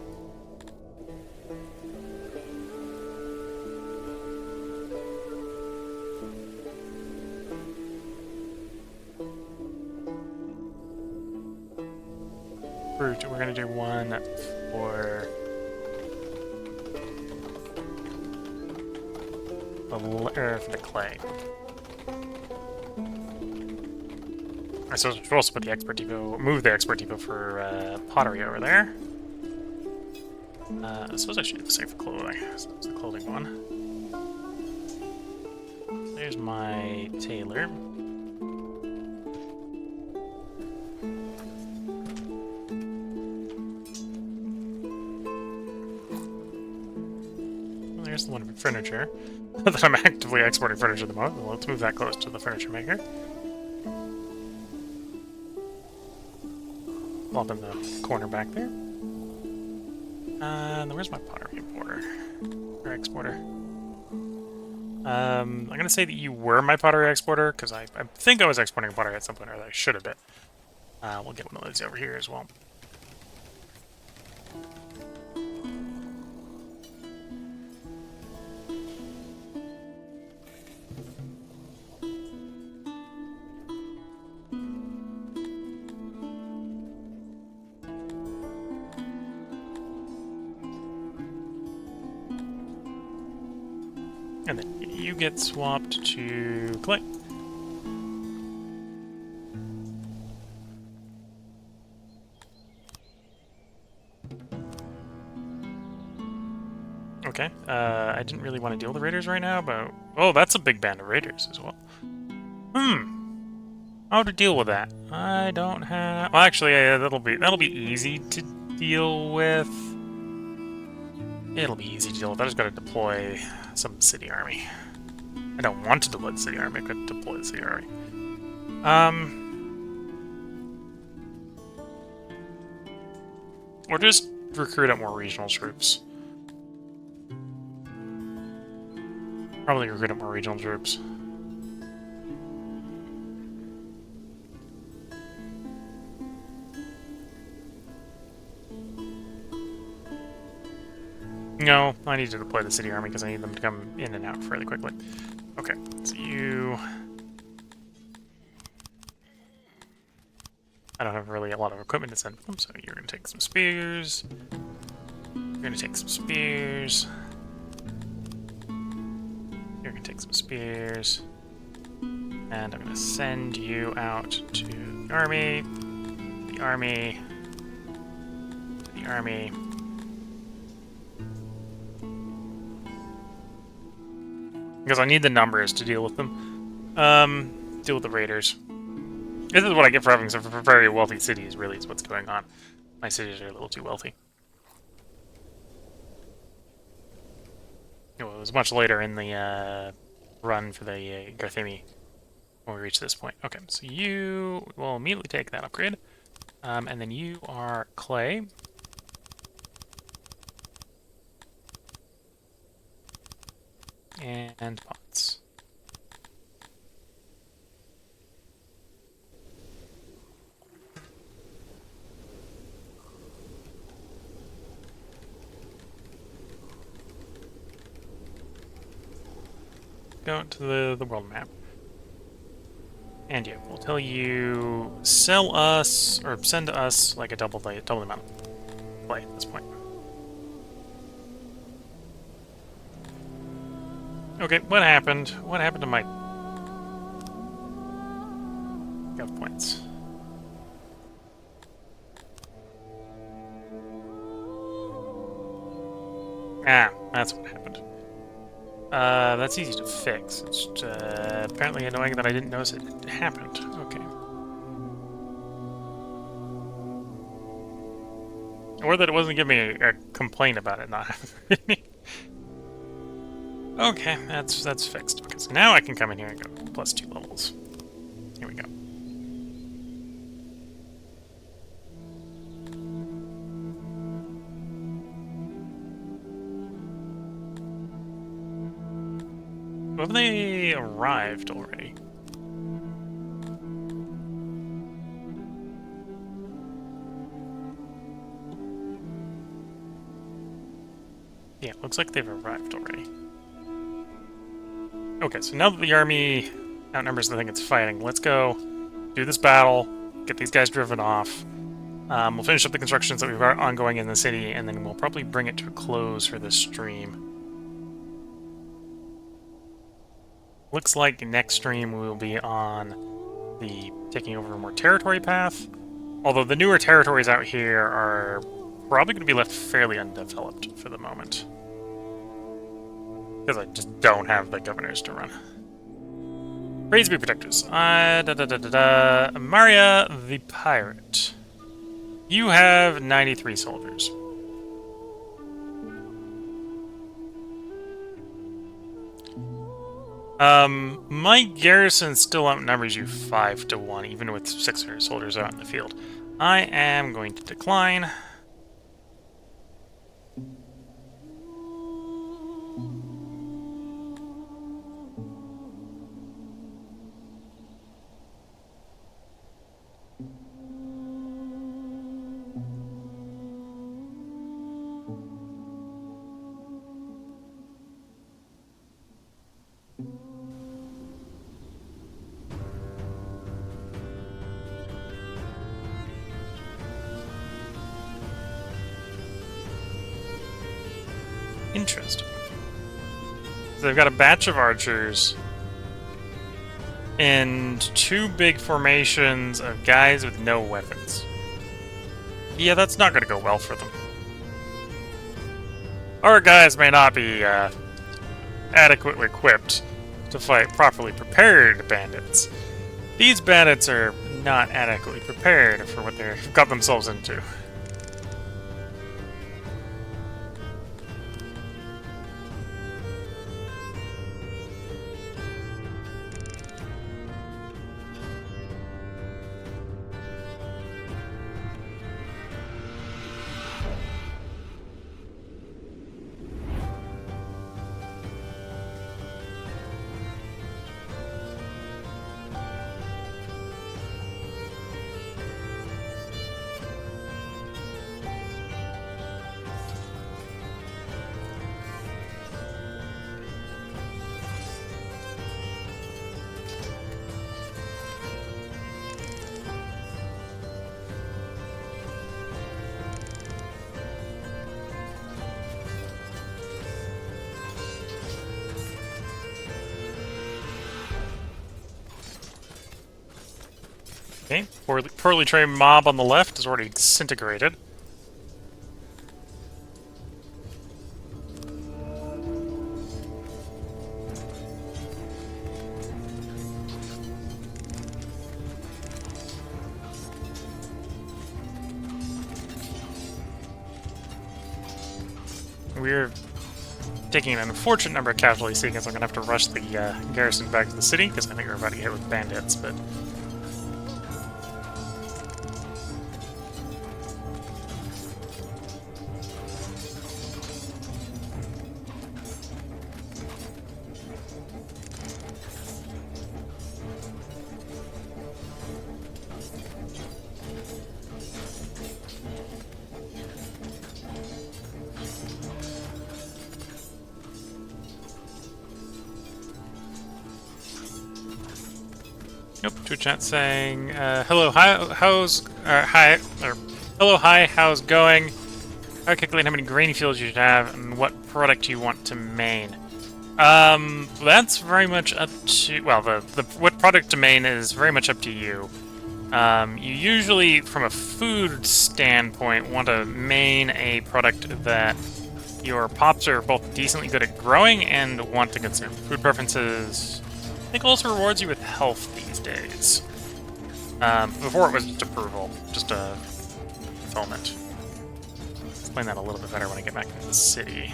fruit, we're going to do one for the clay. So we'll also put the export depot, move the export depot for pottery over there. I suppose I should do the same for clothing. So that's the clothing one. There's my tailor. Well, there's the one for furniture. That I'm actively exporting furniture at the moment. Well, let's move that close to the furniture maker. Plop in the corner back there. And where's my pottery importer? Or exporter? I'm going to say that you were my pottery exporter, because I think I was exporting pottery at some point, or I should have been. We'll get one of those over here as well. And then you get swapped to clay. Okay, I didn't really want to deal with the raiders right now, but... Oh, that's a big band of raiders as well. How to deal with that? I don't have... Well, actually, that'll be easy to deal with. It'll be easy to deal with. I just gotta deploy some city army. I don't want to deploy the city army, I could deploy the city army. Or just recruit up more regional troops. Probably recruit up more regional troops. No, I need to deploy the city army because I need them to come in and out fairly quickly. Okay, so you... I don't have really a lot of equipment to send them, so you're going to take some spears. You're going to take some spears. You're going to take some spears. And I'm going to send you out to the army, the army, the army. Because I need the numbers to deal with them. Deal with the raiders. This is what I get for having some very wealthy cities, really, is what's going on. My cities are a little too wealthy. It was much later in the run for the Garthemi when we reach this point. Okay, so you will immediately take that upgrade. And then you are clay. And pots. Go to the world map. And yeah, we'll tell you sell us or send us like a double the amount of play at this point. Okay, what happened? What happened to my... gov points. Ah, that's what happened. That's easy to fix. It's apparently annoying that I didn't notice it happened. Okay. Or that it wasn't giving me a complaint about it not happening. Okay, that's fixed. Okay, so now I can come in here and go +2 levels. Here we go. Have they arrived already? Yeah, looks like they've arrived already. Okay, so now that the army outnumbers the thing it's fighting, let's go do this battle, get these guys driven off. We'll finish up the constructions that we've got ongoing in the city, and then we'll probably bring it to a close for this stream. Looks like next stream we will be on the taking over more territory path, although the newer territories out here are probably going to be left fairly undeveloped for the moment. Because I just don't have the governors to run. Praise be protectors. Maria the Pirate. You have 93 soldiers. My garrison still outnumbers you 5-1, even with 600 soldiers out in the field. I am going to decline. Interesting. So they've got a batch of archers and 2 big formations of guys with no weapons. Yeah, that's not going to go well for them. Our guys may not be adequately equipped to fight properly prepared bandits. These bandits are not adequately prepared for what they've got themselves into. Okay, poorly trained mob on the left is already disintegrated. We're taking an unfortunate number of casualties, seeing as I'm going to have to rush the garrison back to the city, because I think we're about to get hit with bandits, but... Nope, Twitch chat saying, hello, hi, hello, hi, how's going? How calculate how many grain fields you should have and what product you want to main. That's very much up to, well, what product to main is very much up to you. You usually, from a food standpoint, want to main a product that your pops are both decently good at growing and want to consume. Food preferences, I think, also rewards you with health these days. Before it was just approval, just a fulfillment. Explain that a little bit better when I get back into the city.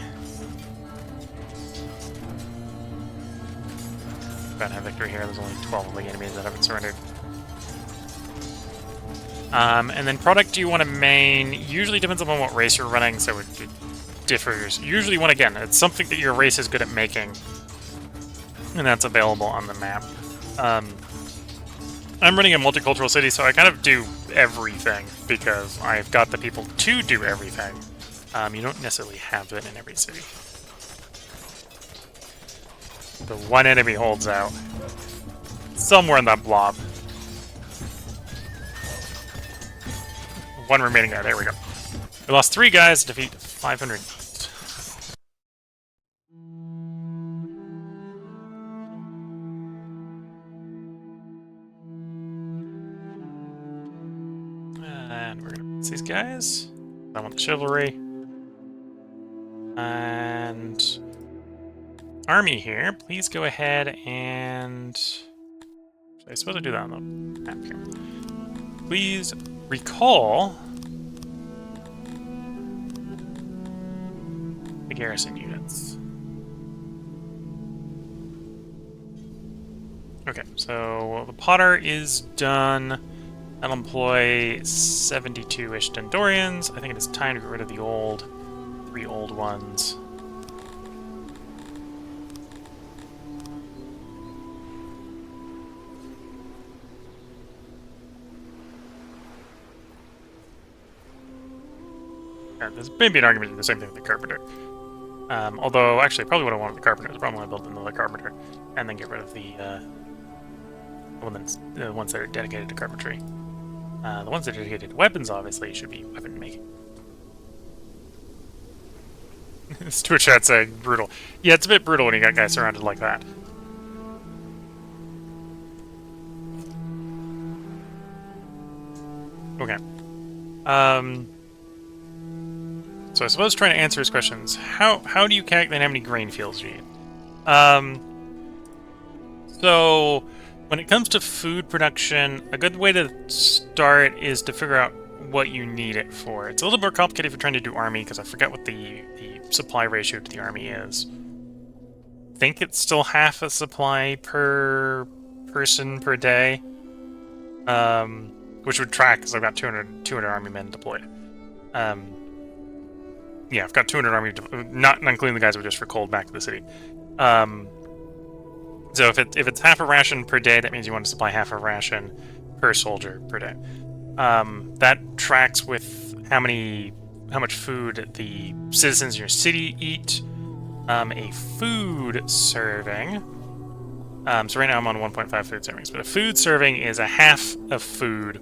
About to have victory here. There's only 12 of the enemies that haven't surrendered. And then product you want to main usually depends on what race you're running, so it differs. Usually, it's something that your race is good at making, and that's available on the map. I'm running a multicultural city, so I kind of do everything because I've got the people to do everything. You don't necessarily have that in every city. The one enemy holds out somewhere in that blob. One remaining guy. There we go. We lost 3 guys to defeat 500. And we're gonna fix these guys. I want the chivalry. And army here. Please go ahead and... I suppose I do that on the map here. Please recall the garrison units. Okay, so the Potter is done. I'll employ 72-ish Dondorians. I think it is time to get rid of the 3 old ones. There's maybe an argument to do the same thing with the Carpenter. Although, actually, probably what I want with the Carpenter is probably want to build another Carpenter, and then get rid of the ones that are dedicated to carpentry. The ones that are dedicated to weapons, obviously, should be weapon making. Stuart Chat saying brutal. Yeah, it's a bit brutal when you got guys surrounded like that. Okay. So I suppose trying to answer his questions, how do you calculate how many grain fields you need? So when it comes to food production, a good way to start is to figure out what you need it for. It's a little more complicated if you're trying to do army, because I forget what the supply ratio to the army is. I think it's still half a supply per person per day, which would track because I've got 200 army men deployed. Yeah, I've got 200 army, not including the guys who are just for cold back to the city. So if it's half a ration per day, that means you want to supply half a ration per soldier per day. That tracks with how much food the citizens in your city eat. A food serving. So right now I'm on 1.5 food servings, but a food serving is a half of food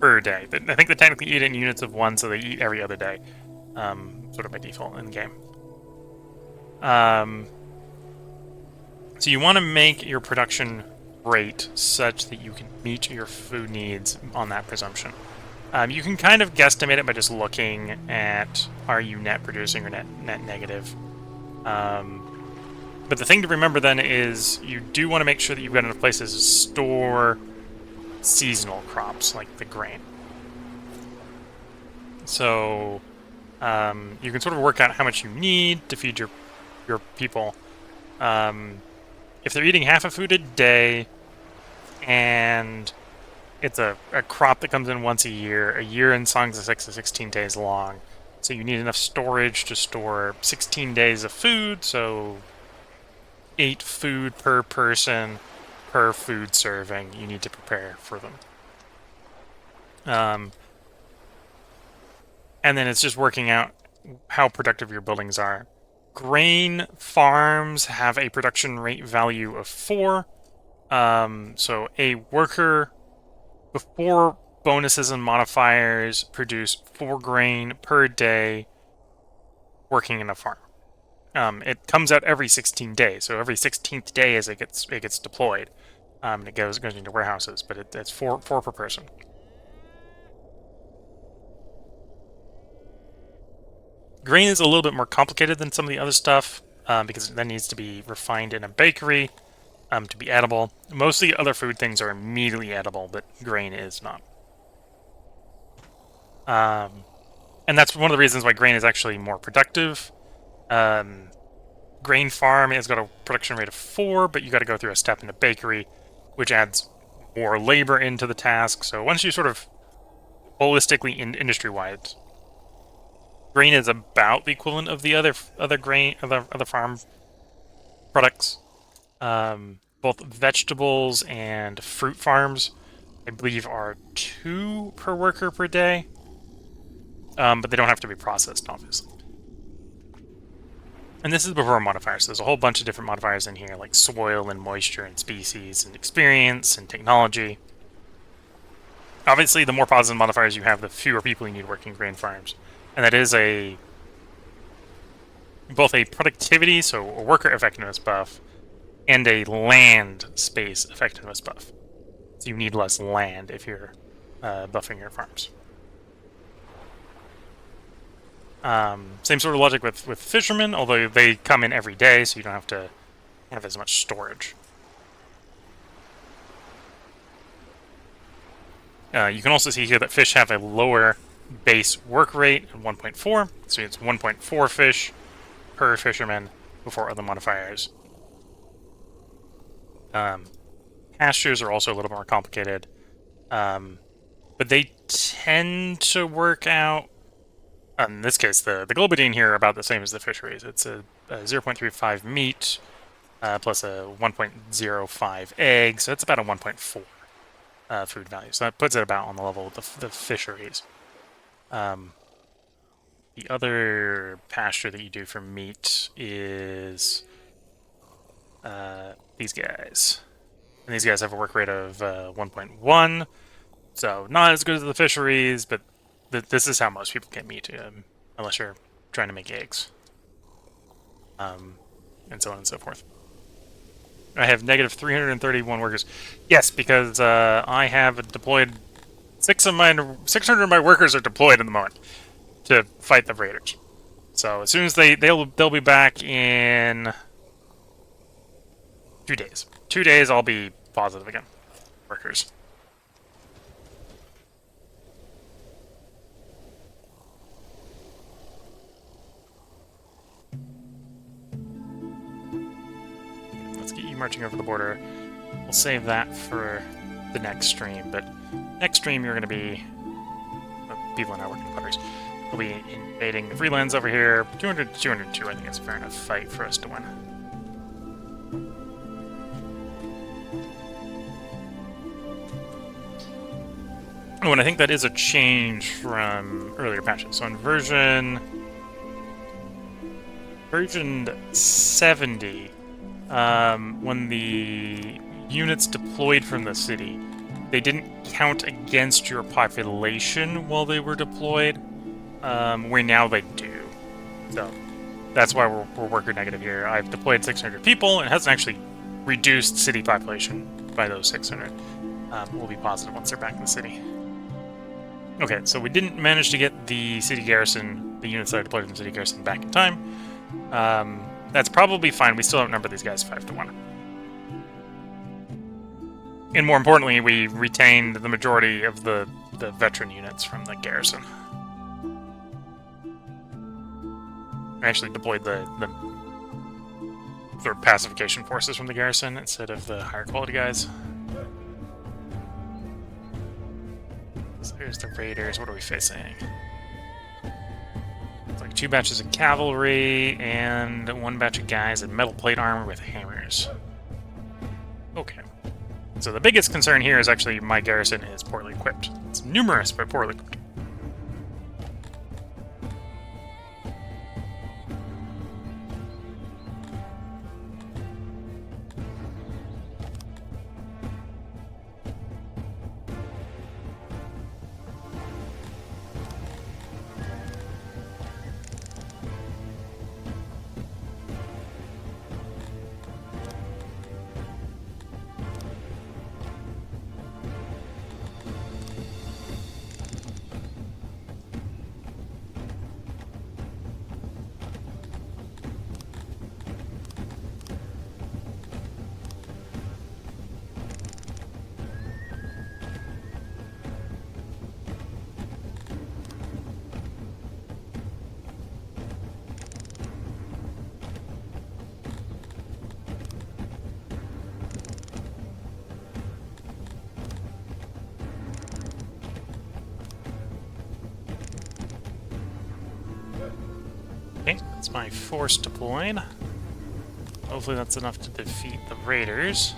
per day. I think they technically eat in units of 1, so they eat every other day, sort of by default in the game. So you want to make your production rate such that you can meet your food needs on that presumption. You can kind of guesstimate it by just looking at, are you net producing or net negative. But the thing to remember then is you do want to make sure that you've got enough places to store seasonal crops, like the grain. So you can sort of work out how much you need to feed your people. If they're eating half a food a day, and it's a crop that comes in once a year in Songs of 6 is 16 days long. So you need enough storage to store 16 days of food, so 8 food per person per food serving you need to prepare for them. And then it's just working out how productive your buildings are. Grain farms have a production rate value of 4. So a worker, before bonuses and modifiers, produce 4 grain per day working in a farm. It comes out every 16 days, so every 16th day as it gets deployed. And it goes into warehouses, but it's four per person. Grain is a little bit more complicated than some of the other stuff because that needs to be refined in a bakery to be edible. Most of the other food things are immediately edible, but grain is not. And that's one of the reasons why grain is actually more productive. Grain farm has got a production rate of 4, but you got to go through a step in a bakery, which adds more labor into the task. So once you sort of holistically industry-wide, grain is about the equivalent of the other farm products. Both vegetables and fruit farms, I believe, are 2 per worker per day, but they don't have to be processed, obviously. And this is before modifiers. So there's a whole bunch of different modifiers in here, like soil and moisture and species and experience and technology. Obviously, the more positive modifiers you have, the fewer people you need working grain farms. And that is both a productivity, so a worker effectiveness buff, and a land space effectiveness buff. So you need less land if you're buffing your farms. Same sort of logic with fishermen, although they come in every day, so you don't have to have as much storage. You can also see here that fish have a lower base work rate of 1.4, so it's 1.4 fish per fisherman before other modifiers. Pastures are also a little more complicated, but they tend to work out. In this case, the globidine here are about the same as the fisheries. It's a 0.35 meat plus a 1.05 egg, so it's about a 1.4 food value. So that puts it about on the level of the fisheries. The other pasture that you do for meat is these guys. And these guys have a work rate of 1.1, so not as good as the fisheries, but this is how most people get meat, unless you're trying to make eggs. And so on and so forth. I have negative 331 workers. Yes, because I have deployed 600 of my workers are deployed at the moment to fight the raiders. So as soon as they'll be back in 2 days. 2 days, I'll be positive again. Workers. Let's get you marching over the border. We'll save that for the next stream, but next stream you're going to be... people are not working putters. We'll be invading the free lands over here. 200 to 202, I think it's a fair enough fight for us to win. Oh, and I think that is a change from earlier patches. So in version 70, when the units deployed from the city, they didn't count against your population while they were deployed, where now they do. So that's why we're worker negative here. I've deployed 600 people, and it hasn't actually reduced city population by those 600. We'll be positive once they're back in the city. Okay, so we didn't manage to get the city garrison, the units that I deployed from the city garrison, back in time. That's probably fine. We still outnumber these guys 5-1. And more importantly, we retained the majority of the veteran units from the garrison. I actually deployed the sort of pacification forces from the garrison instead of the higher quality guys. So here's the raiders. What are we facing? It's like 2 batches of cavalry and 1 batch of guys in metal plate armor with hammers. Okay. So the biggest concern here is actually my garrison is poorly equipped. It's numerous, but poorly equipped. That's my force deployed. Hopefully that's enough to defeat the raiders.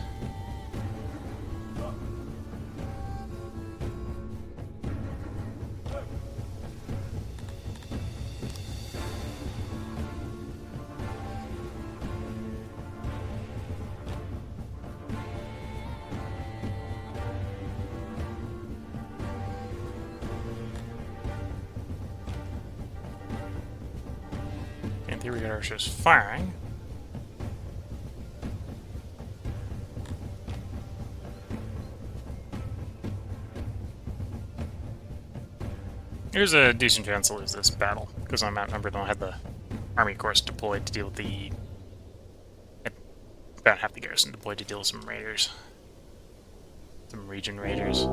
And here we got archers firing. There's a decent chance to lose this battle, because I'm outnumbered and I had the army corps deployed to deal with the... about half the garrison deployed to deal with some raiders. Some region raiders.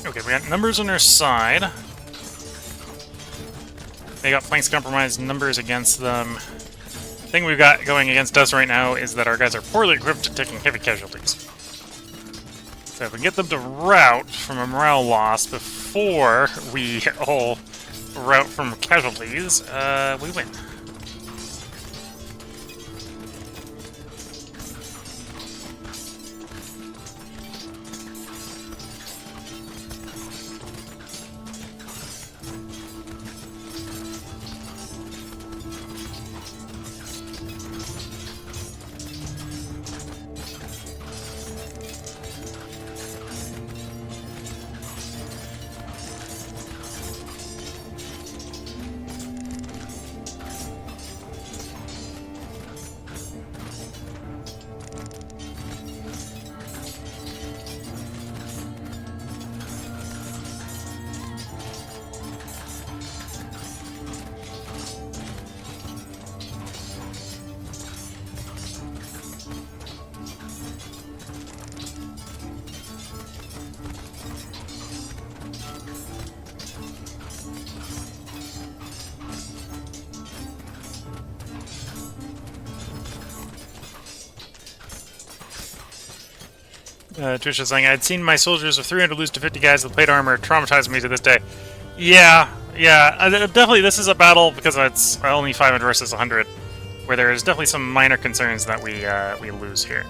Okay, we got numbers on our side. They got flanks compromised, numbers against them. The thing we've got going against us right now is that our guys are poorly equipped at taking heavy casualties. So if we get them to rout from a morale loss before we all rout from casualties, we win. Trisha's saying, I'd seen my soldiers of 300 lose to 50 guys with plate armor, traumatized me to this day. Yeah, definitely this is a battle, because it's only 500 versus 100, where there's definitely some minor concerns that we lose here.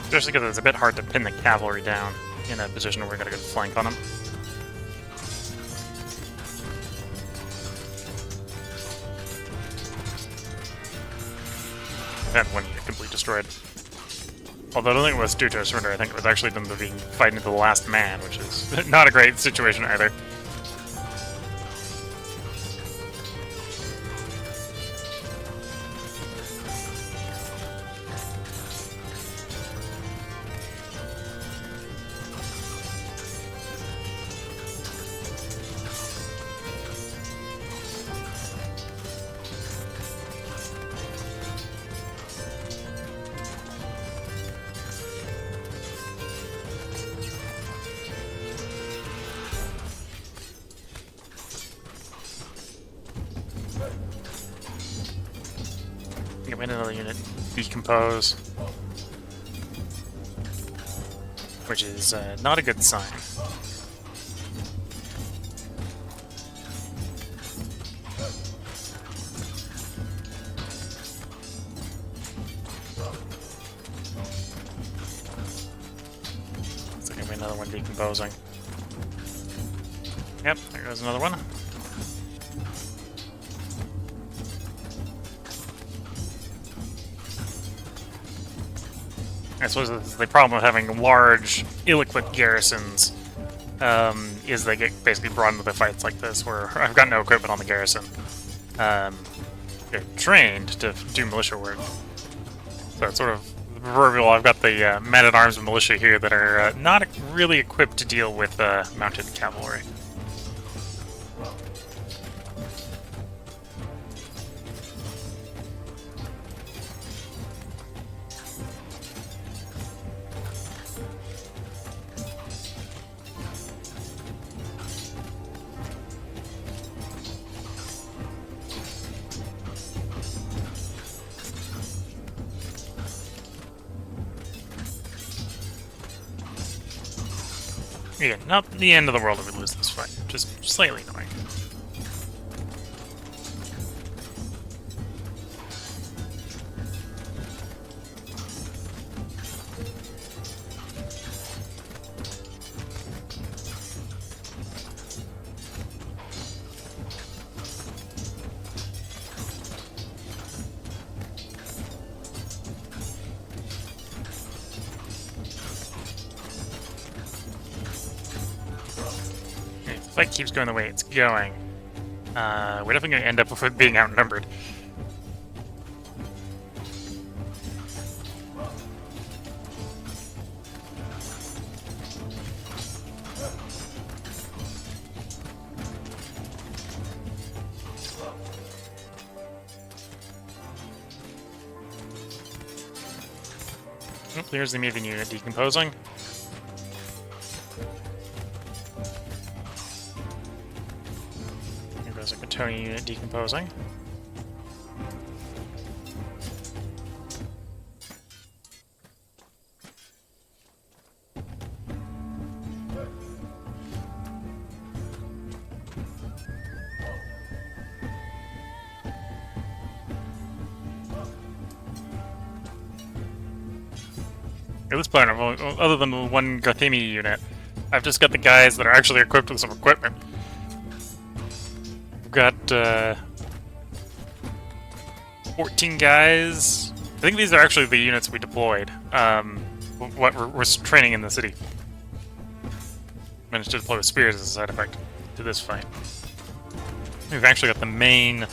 Especially because it's a bit hard to pin the cavalry down in a position where we're going to get a flank on them. And when you get completely destroyed. Although I don't think it was due to a surrender, I think it was actually them being fighting to the last man, which is not a great situation either. Get another unit decompose, which is not a good sign. Looks like another one decomposing. Yep, there goes another one. I suppose this is the problem with having large, ill-equipped garrisons, is they get basically brought into the fights like this, where I've got no equipment on the garrison. They're trained to do militia work. So it's sort of the proverbial, I've got the men-at-arms militia here that are not really equipped to deal with mounted cavalry. Again, not the end of the world if we lose this fight, just slightly annoying. If the fight keeps going the way it's going, we're definitely going to end up with it being outnumbered. Oh, there's the moving unit decomposing. Here goes a Katoni unit decomposing. At this point, other than the one Garthemi unit, I've just got the guys that are actually equipped with some equipment. We've got 14 guys. I think these are actually the units we deployed. What we're training in the city. Managed to deploy with spears as a side effect to this fight. We've actually got the main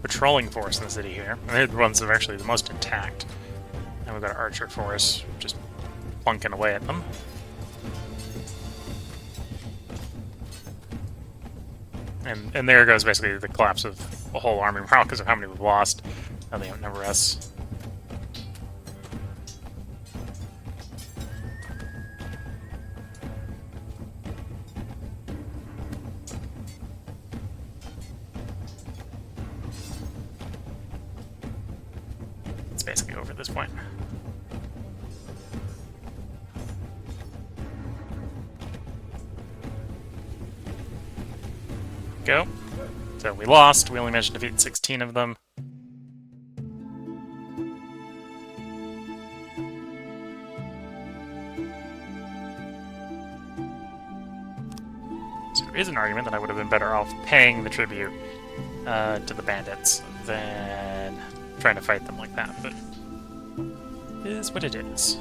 patrolling force in the city here. And they're the ones that are actually the most intact. And we've got an archer force just plunking away at them. And there goes basically the collapse of the whole army morale because of how many we've lost. Now they outnumber us. It's basically over at this point. Go. So we lost. We only managed to defeat 16 of them. So there is an argument that I would have been better off paying the tribute to the bandits than trying to fight them like that, but it is what it is.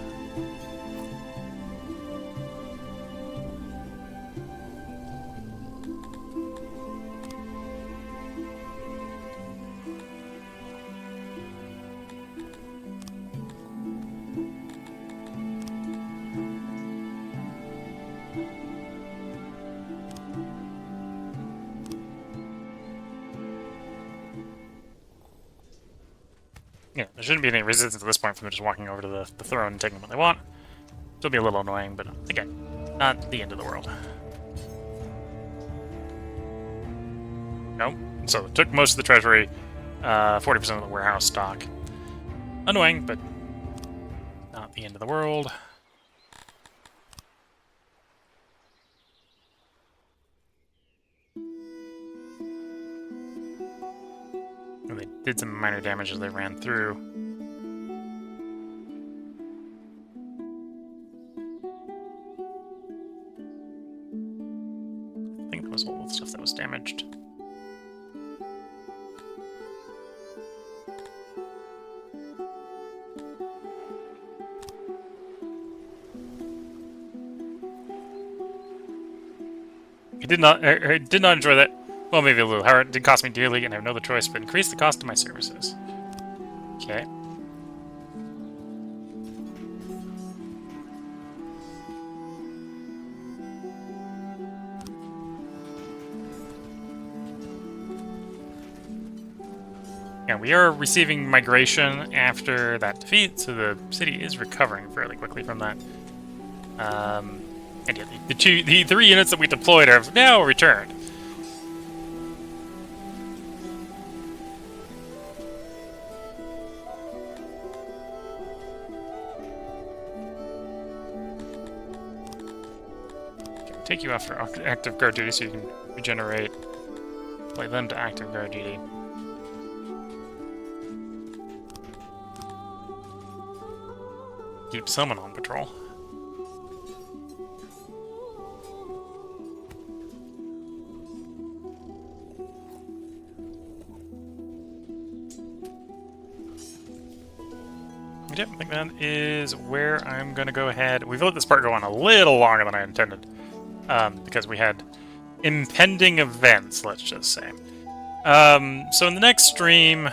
Yeah, there shouldn't be any resistance at this point from them just walking over to the throne and taking what they want. It'll be a little annoying, but again, not the end of the world. Nope. So it took most of the treasury, 40% of the warehouse stock. Annoying, but not the end of the world. And they did some minor damage as they ran through. I did not enjoy that. Well, maybe a little. However, it did cost me dearly, and I have no other choice but increase the cost of my services. Okay. Yeah, we are receiving migration after that defeat, so the city is recovering fairly quickly from that. And yeah, the 3 units that we deployed have now returned. Take you off for active guard duty so you can regenerate. Play them to active guard duty. Keep someone on patrol. Yep, I think that is where I'm going to go ahead. We've let this part go on a little longer than I intended. Because we had impending events, let's just say. So in the next stream,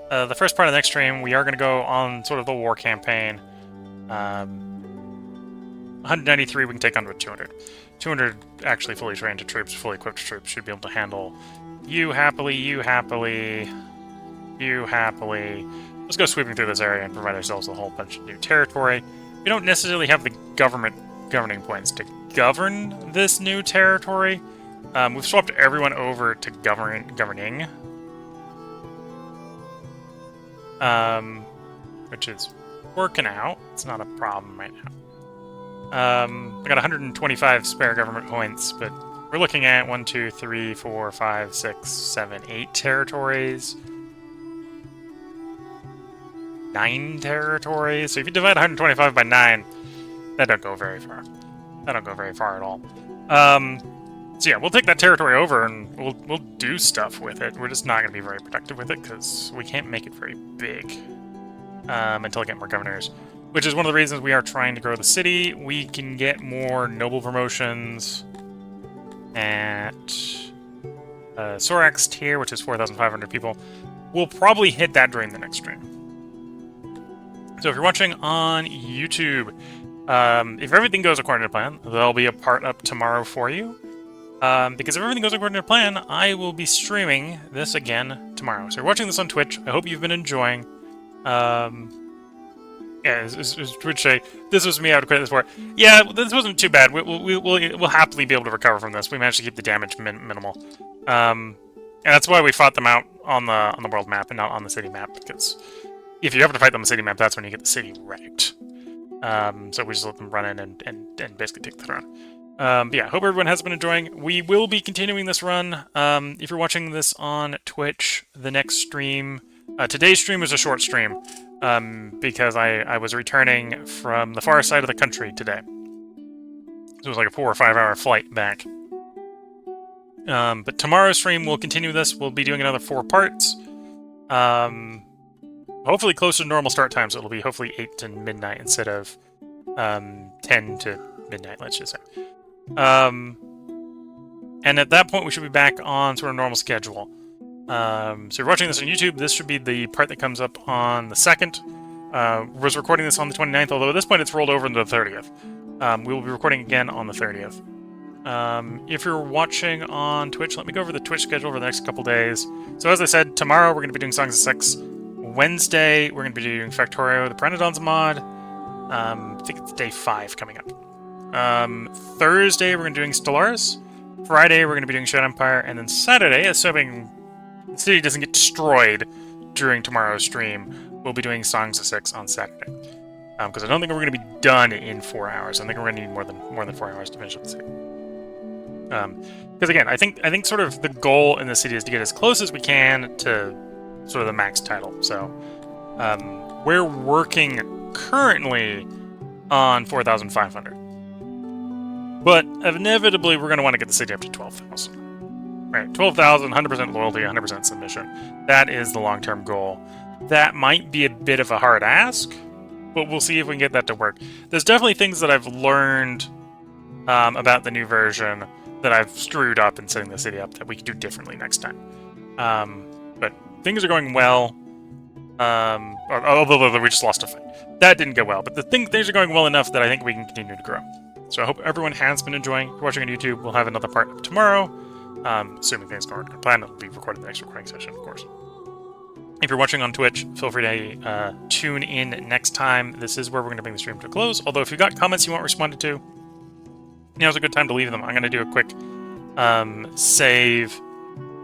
the first part of the next stream, we are going to go on sort of the war campaign. 193 we can take on with 200. 200 actually fully trained troops, fully equipped troops should be able to handle you happily, you happily, you happily. Let's go sweeping through this area and provide ourselves a whole bunch of new territory. We don't necessarily have the governing points to govern this new territory. We've swapped everyone over to governing. Which is working out. It's not a problem right now. I got 125 spare government points, but we're looking at 1, 2, 3, 4, 5, 6, 7, 8 territories. 9 territories. So if you divide 125 by 9, that don't go very far. That don't go very far at all. So yeah, we'll take that territory over and we'll do stuff with it. We're just not going to be very productive with it because we can't make it very big until I get more governors. Which is one of the reasons we are trying to grow the city. We can get more noble promotions at Sorax tier, which is 4,500 people. We'll probably hit that during the next stream. So if you're watching on YouTube, if everything goes according to plan, there'll be a part up tomorrow for you. Because if everything goes according to plan, I will be streaming this again tomorrow. So you're watching this on Twitch. I hope you've been enjoying. Yeah, as Twitch say, this was me, I would credit this for. Yeah, this wasn't too bad. We'll happily be able to recover from this. We managed to keep the damage minimal. And that's why we fought them out on the world map and not on the city map, because if you have to fight them on the city map, that's when you get the city wrecked. So we just let them run in and basically take the throne. But yeah, hope everyone has been enjoying. We will be continuing this run. If you're watching this on Twitch, the next stream... today's stream was a short stream, because I was returning from the far side of the country today. So it was like a 4 or 5 hour flight back. But tomorrow's stream, we'll continue this. We'll be doing another 4 parts. Hopefully closer to normal start time, so it'll be hopefully 8 to midnight instead of 10 to midnight, let's just say. And at that point, we should be back on sort of normal schedule. So if you're watching this on YouTube, this should be the part that comes up on the 2nd. Was recording this on the 29th, although at this point it's rolled over into the 30th. We will be recording again on the 30th. If you're watching on Twitch, let me go over the Twitch schedule for the next couple days. So as I said, tomorrow we're going to be doing Songs of 6. Wednesday, we're going to be doing Factorio, the Pteranodons mod. I think it's day 5 coming up. Thursday, we're going to be doing Stellaris. Friday, we're going to be doing Shadow Empire. And then Saturday, assuming the city doesn't get destroyed during tomorrow's stream, we'll be doing Songs of 6 on Saturday. Because I don't think we're going to be done in 4 hours. I think we're going to need more than 4 hours to finish up the city. Because again, I think sort of the goal in the city is to get as close as we can to sort of the max title. So we're working currently on 4,500. But inevitably, we're going to want to get the city up to 12,000. Right, 12,000, 100% loyalty, 100% submission. That is the long-term goal. That might be a bit of a hard ask, but we'll see if we can get that to work. There's definitely things that I've learned about the new version that I've screwed up in setting the city up that we could do differently next time. But things are going well. Although we just lost a fight. That didn't go well, but things are going well enough that I think we can continue to grow. So I hope everyone has been enjoying. If you're watching on YouTube, we'll have another part up tomorrow. Assuming things go according to plan, it'll be recorded the next recording session, of course. If you're watching on Twitch, feel free to tune in next time. This is where we're going to bring the stream to a close. Although if you've got comments you want responded to, now's a good time to leave them. I'm going to do a quick save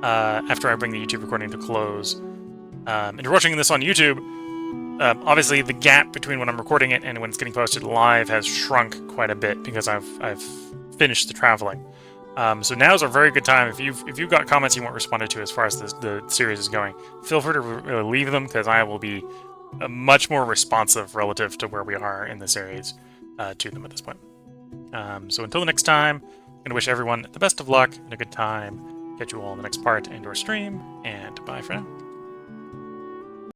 after I bring the YouTube recording to close. If you're watching this on YouTube, obviously the gap between when I'm recording it and when it's getting posted live has shrunk quite a bit because I've finished the traveling. So now's a very good time. If you've got comments you want responded to as far as the series is going, feel free to leave them because I will be much more responsive relative to where we are in the series to them at this point. So until the next time, I'm going to wish everyone the best of luck and a good time. Catch you all in the next part and/or stream, and bye for now.